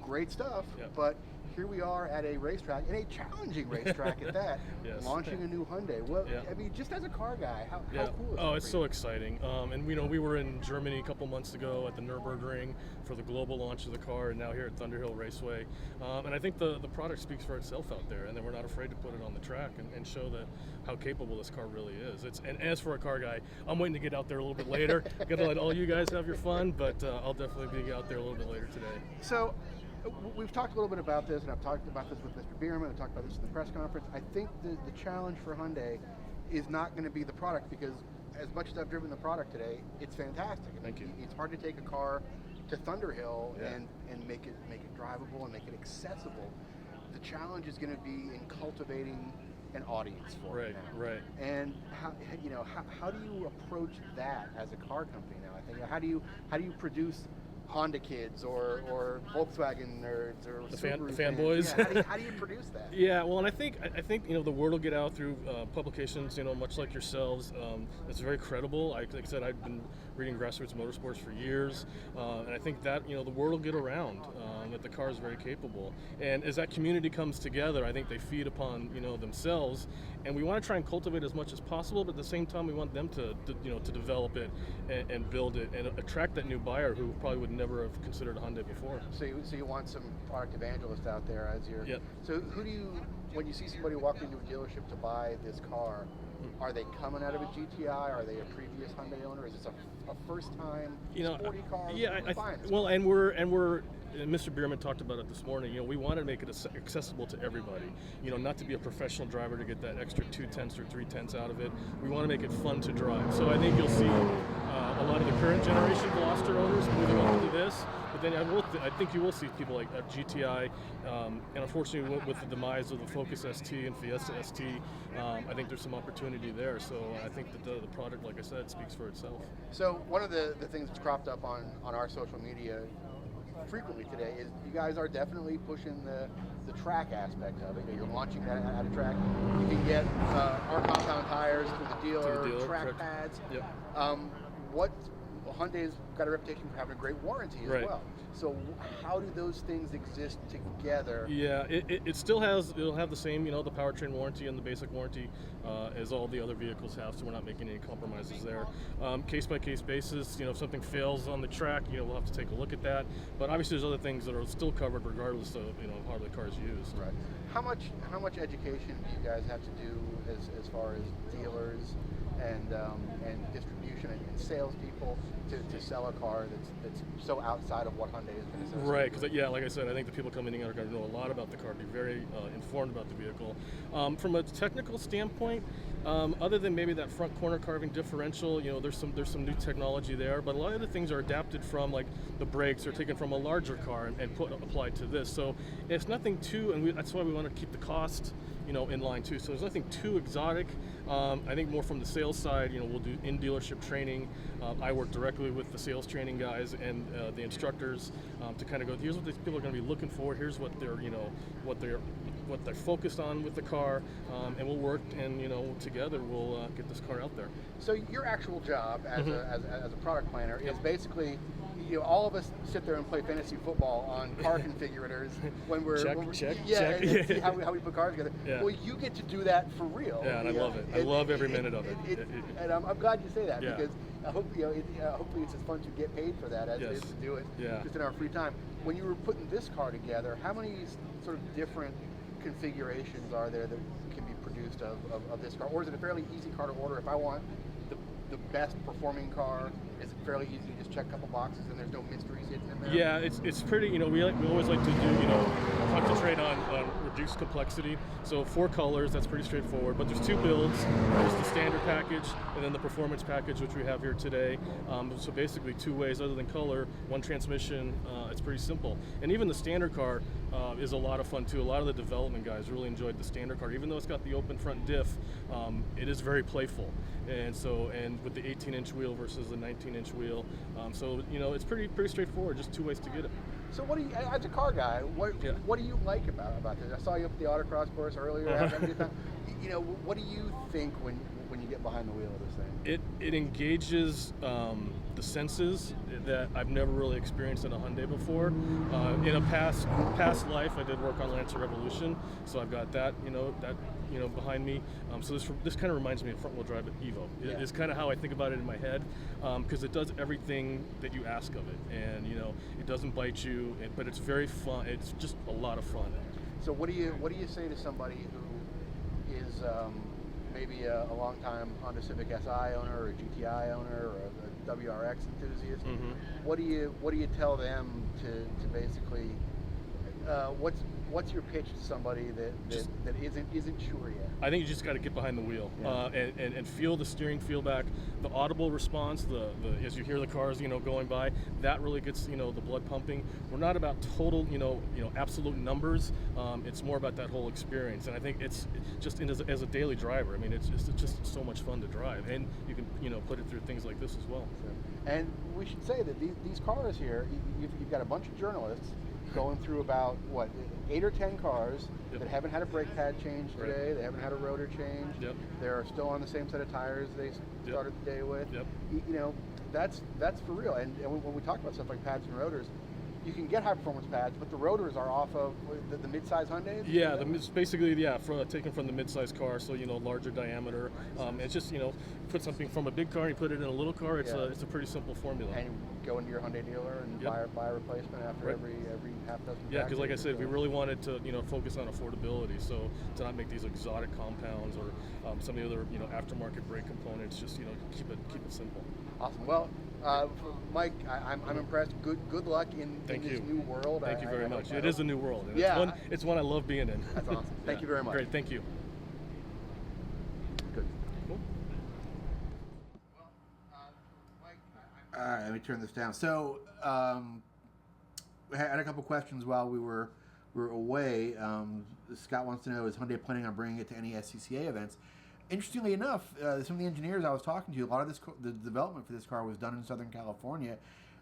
great stuff. Yep. But here we are at a racetrack, and a challenging racetrack at that, Yes. launching a new Hyundai. Well, Yeah. I mean, just as a car guy, how Yeah. cool is that? Oh, it's for so you? exciting. And we were in Germany a couple months ago at the Nürburgring for the global launch of the car, and now here at Thunderhill Raceway. And I think the product speaks for itself out there, and then we're not afraid to put it on the track and show how capable this car really is. And as for a car guy, I'm waiting to get out there a little bit later. Got to let all you guys have your fun, but I'll definitely be out there a little bit later today. So, we've talked a little bit about this, and I've talked about this with Mr. Bierman. I've talked about this in the press conference. I think the challenge for Hyundai is not going to be the product, because as much as I've driven the product today, it's fantastic. I mean, Thank you. It's hard to take a car to Thunderhill Yeah. and make it drivable and make it accessible. The challenge is going to be in cultivating an audience for it now. Right. And how do you approach that as a car company now? I think how do you produce Honda kids or Volkswagen nerds or The Subaru fanboys. fans? Yeah, how do you produce that? Yeah, well, and I think the word will get out through publications, much like yourselves. It's very credible. Like I said, I've been reading Grassroots Motorsports for years, and I think that the word will get around that the car is very capable. And as that community comes together, I think they feed upon themselves, and we want to try and cultivate as much as possible. But at the same time, we want them to develop it and build it and attract that new buyer who probably would never have considered a Hyundai before. So you want some product evangelists out there as your. Yep. So when you see somebody walk into a dealership to buy this car, are they coming out of a GTI? Are they a previous Hyundai owner? Is this a first-time sporty car? Yeah, Who's buying this well, car? and we're Mr. Bierman talked about it this morning. We want to make it accessible to everybody. Not to be a professional driver to get that extra 2/10 or 3/10 out of it. We want to make it fun to drive. So I think you'll see a lot of the current generation Veloster owners moving on to this. But then I think you will see people like GTI, and unfortunately with the demise of the Focus ST and Fiesta ST, I think there's some opportunity there. So I think that the product, like I said, speaks for itself. So one of the things that's cropped up on our social media frequently today is you guys are definitely pushing the track aspect of it. You're launching that at a track. You can get our compound tires to the dealer, track correct. pads. Yep. Hyundai's got a reputation for having a great warranty as Right. well. So how do those things exist together? Yeah, it'll have the same, the powertrain warranty and the basic warranty as all the other vehicles have, so we're not making any compromises there. Case by case basis, if something fails on the track, we'll have to take a look at that. But obviously there's other things that are still covered regardless of, how the car is used. Right. How much education do you guys have to do as far as dealers and distribution and salespeople to sell a car that's so outside of what Hyundai is going to sell? Right, because like I said, I think the people coming in are going to know a lot about the car, be very informed about the vehicle. From a technical standpoint, other than maybe that front corner carving differential, there's some new technology there, but a lot of the things are adapted from, like the brakes are taken from a larger car and applied to this. So it's nothing too, and that's why we want to keep the cost in line too. So there's nothing too exotic. I think more from the sales side, we'll do in-dealership training. I work directly with the sales training guys and the instructors to kind of go, here's what these people are going to be looking for. Here's what they're focused on with the car, and we'll work and together we'll get this car out there. So your actual job as a product planner is basically, all of us sit there and play fantasy football on car configurators when we're check. and see how we put cars together. Yeah. Well, you get to do that for real. Yeah, and I love it. I love every minute of it. And I'm glad you say that, Yeah. because I hope hopefully it's as fun to get paid for that as it is to do it just in our free time. When you were putting this car together, how many sort of different configurations are there that can be produced of this car, or is it a fairly easy car to order? If I want the best performing car, is it fairly easy to just check a couple boxes and there's no mysteries hidden in there? Yeah, it's pretty, we always like to do, concentrate on reduced complexity. So 4 colors, that's pretty straightforward, but there's 2 builds. There's the standard package and then the performance package, which we have here today. So basically 2 ways other than color, 1 transmission. It's pretty simple. And even the standard car is a lot of fun too. A lot of the development guys really enjoyed the standard car. Even though it's got the open front diff, it is very playful. And with the 18-inch wheel versus the 19-inch wheel. So it's pretty straightforward, just 2 ways to get it. So what do you, as a car guy, what do you like about this? I saw you up at the autocross course earlier. What do you think when you get behind the wheel of this thing? It engages the senses that I've never really experienced in a Hyundai before. In a past life, I did work on Lancer Revolution, so I've got that behind me. So this kind of reminds me of front wheel drive at Evo. It's kind of how I think about it in my head, because it does everything that you ask of it, and it doesn't bite you, but it's very fun. It's just a lot of fun. So what do you say to somebody who is maybe a long-time Honda Civic Si owner or a GTI owner or a WRX enthusiast? Mm-hmm. What do you tell them to basically what's your pitch to somebody that isn't sure yet? I think you just got to get behind the wheel and feel the steering feel back, the audible response, the as you hear the cars going by, that really gets the blood pumping. We're not about total absolute numbers. It's more about that whole experience, and I think it's just as a daily driver. I mean, it's just so much fun to drive, and you can put it through things like this as well. And we should say that these cars here, you've got a bunch of journalists going through about 8 or 10 cars that haven't had a brake pad change today. They haven't had a rotor change. They're still on the same set of tires they started the day with. That's for real. And when we talk about stuff like pads and rotors, you can get high performance pads, but the rotors are off of the mid-size Hyundai. Yeah, basically taken from the mid-size car, so larger diameter. It's just put something from a big car, you put it in a little car. It's a pretty simple formula. And you go into your Hyundai dealer and buy a replacement after every half dozen. Yeah, because like I said, we really wanted to focus on affordability, so to not make these exotic compounds or some of the other aftermarket brake components. Just keep it simple. Awesome. Well, Mike, I'm impressed. Good luck in this new world. Thank you very much. It is a new world. And it's one I love being in. That's awesome. Thank you very much. Great. Thank you. Good. Cool. Mike, all right, let me turn this down. So, we had a couple questions while we were away. Scott wants to know, is Hyundai planning on bringing it to any SCCA events? Interestingly enough, some of the engineers I was talking to, a lot of the development for this car was done in Southern California.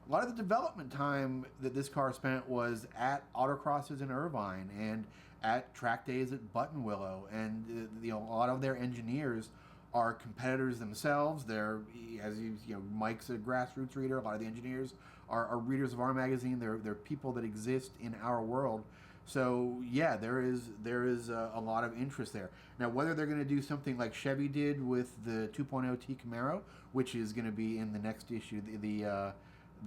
A lot of the development time that this car spent was at autocrosses in Irvine and at track days at Buttonwillow, and a lot of their engineers are competitors themselves. They're, Mike's a Grassroots reader. A lot of the engineers are readers of our magazine. They're people that exist in our world. So yeah, there is a lot of interest there. Now, whether they're going to do something like Chevy did with the 2.0T Camaro, which is going to be in the next issue, the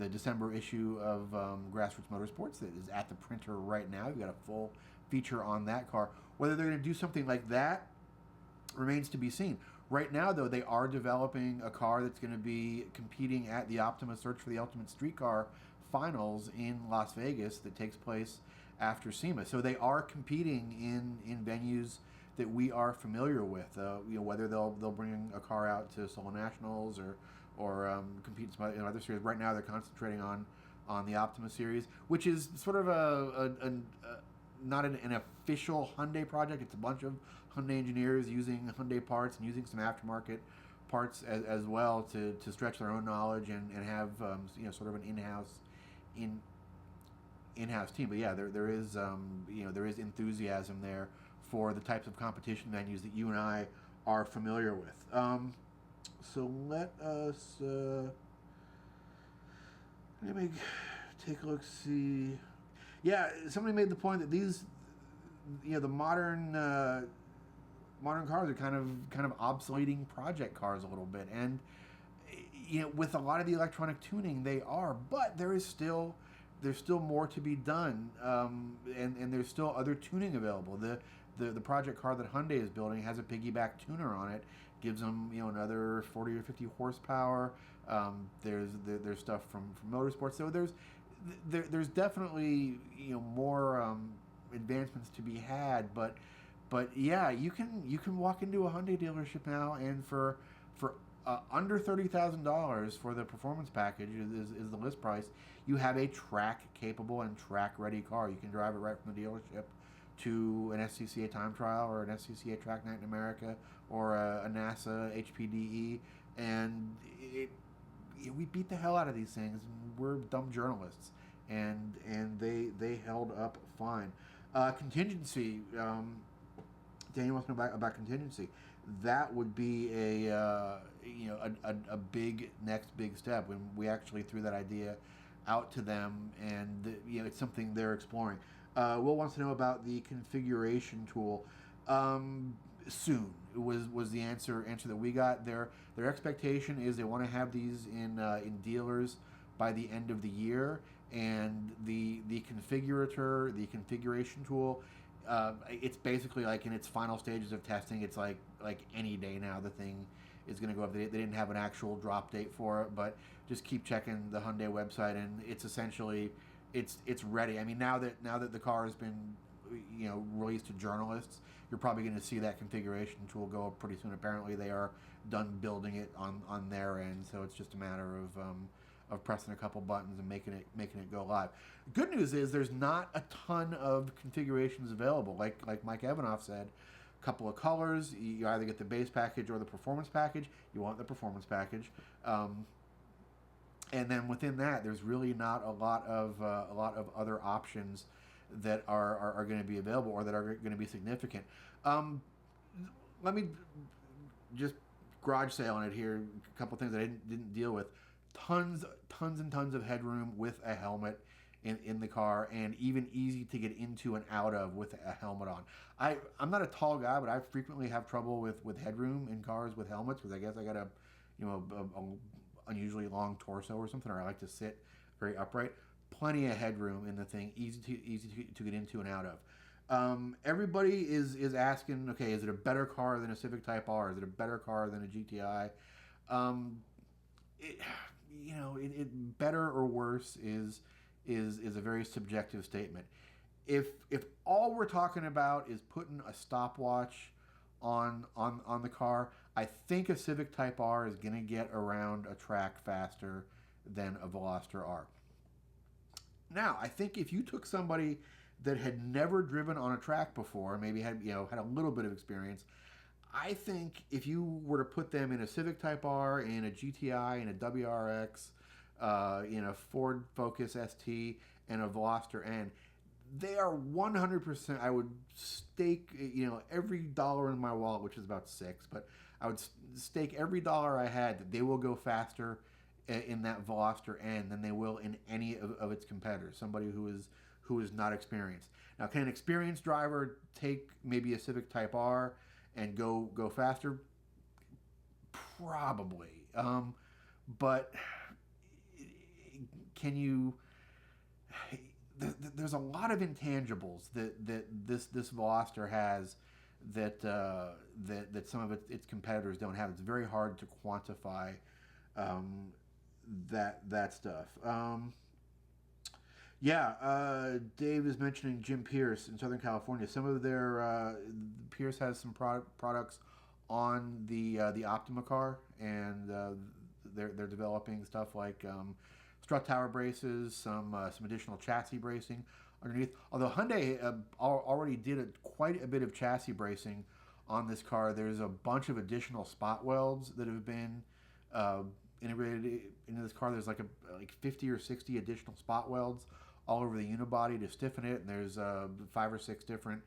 December issue of Grassroots Motorsports that is at the printer right now. You've got a full feature on that car. Whether they're going to do something like that remains to be seen. Right now, though, they are developing a car that's going to be competing at the Optima Search for the Ultimate Street Car Finals in Las Vegas that takes place after SEMA. So they are competing in venues that we are familiar with. Whether they'll bring a car out to Solo Nationals or compete in other series. Right now they're concentrating on the Optima series, which is sort of not an official Hyundai project. It's a bunch of Hyundai engineers using Hyundai parts and using some aftermarket parts as well to stretch their own knowledge and have sort of an in-house team. But yeah, there is enthusiasm there for the types of competition venues that you and I are familiar with. So let us let me take a look. See, yeah, somebody made the point that these, the modern cars are kind of obsoleting project cars a little bit, and with a lot of the electronic tuning they are, but there's still more to be done, and there's still other tuning available. The project car that Hyundai is building has a piggyback tuner on it, gives them another 40 or 50 horsepower. There's stuff from Motorsports, so there's definitely more advancements to be had, but yeah, you can walk into a Hyundai dealership now, and for under $30,000 for the performance package is the list price. You have a track-capable and track-ready car. You can drive it right from the dealership to an SCCA time trial or an SCCA track night in America or a NASA HPDE, and we beat the hell out of these things. We're dumb journalists, and they held up fine. Contingency. Daniel wants to know about contingency. that would be a big next big step when we actually threw that idea out to them, and it's something they're exploring. Will wants to know about the configuration tool. Soon was the answer that we got. Their expectation is they want to have these in dealers by the end of the year, and the configuration tool. It's basically like in its final stages of testing. It's like any day now the thing is going to go up. They didn't have an actual drop date for it, but just keep checking the Hyundai website, and it's essentially it's ready. I mean, now that the car has been released to journalists, you're probably going to see that configuration tool go up pretty soon. Apparently, they are done building it on their end, so it's just a matter of pressing a couple buttons and making it go live. Good news is there's not a ton of configurations available. Like Mike Evanoff said, a couple of colors. You either get the base package or the performance package. You want the performance package, and then within that, there's really not a lot of other options that are going to be available or that are going to be significant. Let me just garage sale on it here. A couple things that I didn't deal with. Tons and tons of headroom with a helmet in the car, and even easy to get into and out of with a helmet on. I'm not a tall guy, but I frequently have trouble with headroom in cars with helmets, because I guess I got a unusually long torso or something, or I like to sit very upright. Plenty of headroom in the thing, easy to get into and out of. Everybody is asking, okay, is it a better car than a Civic Type R? Is it a better car than a GTI? Better or worse is a very subjective statement. If all we're talking about is putting a stopwatch on the car, I think a Civic Type R is going to get around a track faster than a Veloster R. Now, I think if you took somebody that had never driven on a track before, maybe had a little bit of experience, I think if you were to put them in a Civic Type R, in a GTI, in a WRX, in a Ford Focus ST, and a Veloster N, they are 100%. I would stake every dollar in my wallet, which is about $6, but I would stake every dollar I had that they will go faster in that Veloster N than they will in any of its competitors. Somebody who is not experienced. Now, can an experienced driver take maybe a Civic Type R and go faster? Probably. But can you? There's a lot of intangibles that this Veloster has that some of its competitors don't have. It's very hard to quantify that stuff. Dave is mentioning Jim Pierce in Southern California. Some of their Pierce has some products on the Optima car, and they're developing stuff like strut tower braces, some additional chassis bracing underneath. Although Hyundai already did quite a bit of chassis bracing on this car. There's a bunch of additional spot welds that have been integrated into this car. There's like 50 or 60 additional spot welds all over the unibody to stiffen it, and there's 5 or 6 different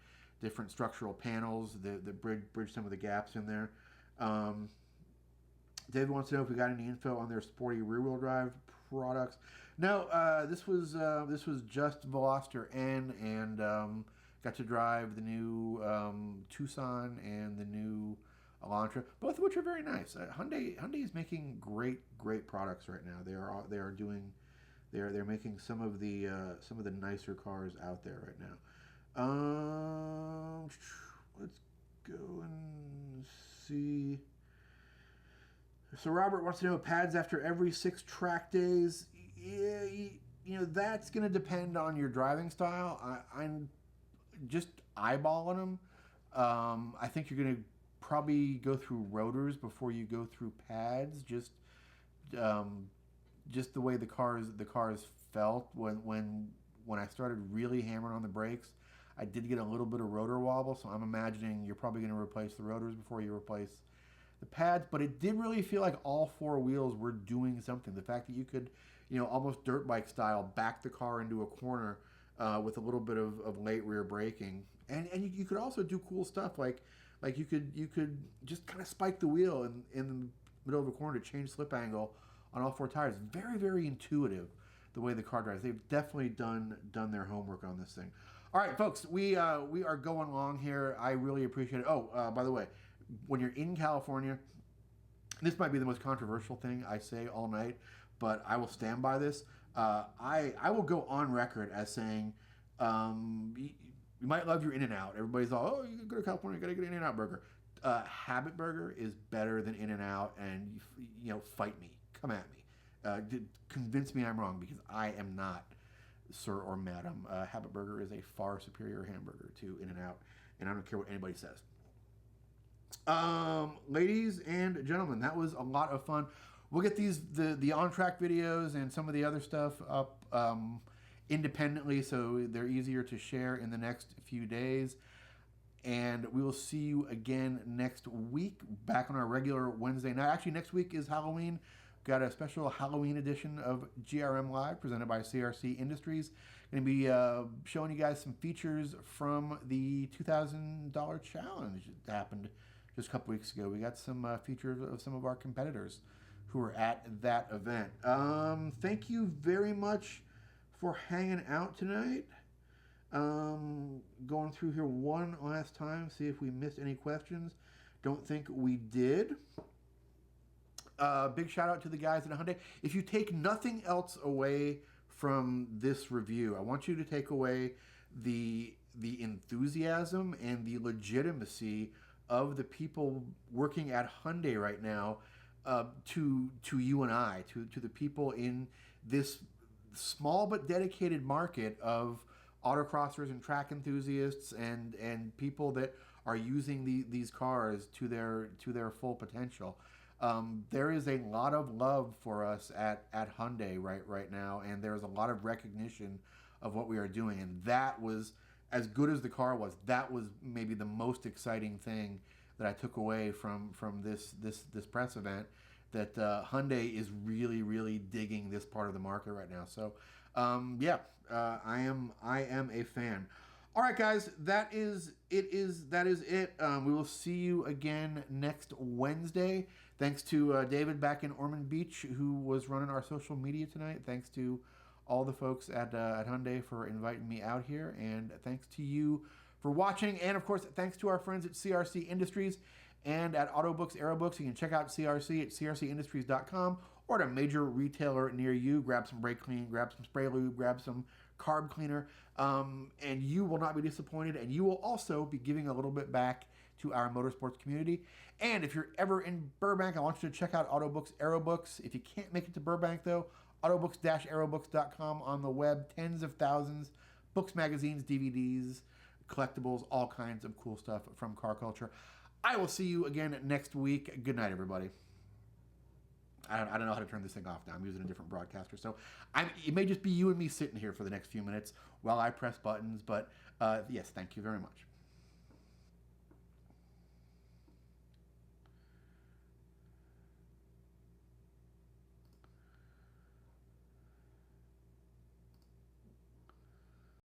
structural panels that bridge some of the gaps in there. David wants to know if we got any info on their sporty rear-wheel drive products. No, this was just Veloster N, and got to drive the new Tucson and the new Elantra, both of which are very nice. Hyundai is making great products right now. They're making some of the nicer cars out there right now. Let's go and see. So Robert wants to know pads after every 6 track days. Yeah, that's going to depend on your driving style. I'm just eyeballing them. I think you're going to probably go through rotors before you go through pads. Just the way the cars felt when I started really hammering on the brakes. I did get a little bit of rotor wobble, so I'm imagining you're probably going to replace the rotors before you replace the pads. But it did really feel like all 4 wheels were doing something. The fact that you could, almost dirt bike style, back the car into a corner with a little bit of late rear braking, and you could also do cool stuff like Like you could just kind of spike the wheel in the middle of a corner to change slip angle on all 4 tires. Very, very intuitive the way the car drives. They've definitely done their homework on this thing. All right, folks, we are going along here. I really appreciate it. Oh, by the way, when you're in California, this might be the most controversial thing I say all night, but I will stand by this. I will go on record as saying, you might love your In-N-Out. Everybody's all, oh, you go to California, you got to get an In-N-Out burger. Habit Burger is better than In-N-Out, and fight me, come at me, convince me I'm wrong, because I am not sir or madam. Habit Burger is a far superior hamburger to In-N-Out, and I don't care what anybody says. Ladies and gentlemen, that was a lot of fun. We'll get the on-track videos and some of the other stuff up independently, so they're easier to share in the next few days. And we will see you again next week, back on our regular Wednesday night. Actually, next week is Halloween. Got a special Halloween edition of GRM Live presented by CRC Industries. Going to be showing you guys some features from the $2,000 challenge that happened just a couple weeks ago. We got some features of some of our competitors who were at that event. Thank you very much for hanging out tonight. Going through here one last time, see if we missed any questions. Don't think we did. Big shout out to the guys at Hyundai. If you take nothing else away from this review, I want you to take away the enthusiasm and the legitimacy of the people working at Hyundai right now, to you and I, to the people in this small but dedicated market of autocrossers and track enthusiasts and people that are using these cars to their full potential. There is a lot of love for us at Hyundai right now, and there's a lot of recognition of what we are doing. And that was, as good as the car was, that was maybe the most exciting thing that I took away from this press event, that Hyundai is really, really digging this part of the market right now. So I am a fan. All right, guys, that is it. We will see you again next Wednesday. Thanks to David back in Ormond Beach, who was running our social media tonight. Thanks to all the folks at Hyundai for inviting me out here, and thanks to you for watching. And of course, thanks to our friends at CRC Industries and at Autobooks Aerobooks. You can check out CRC at crcindustries.com or at a major retailer near you. Grab some brake clean, grab some spray lube, grab some carb cleaner, and you will not be disappointed. And you will also be giving a little bit back to our motorsports community. And if you're ever in Burbank, I want you to check out Autobooks Aerobooks. If you can't make it to Burbank, though, autobooks-aerobooks.com on the web. Tens of thousands, books, magazines, DVDs, collectibles, all kinds of cool stuff from car culture. I will see you again next week. Good night, everybody. I don't know how to turn this thing off now. I'm using a different broadcaster. So it may just be you and me sitting here for the next few minutes while I press buttons. But yes, thank you very much.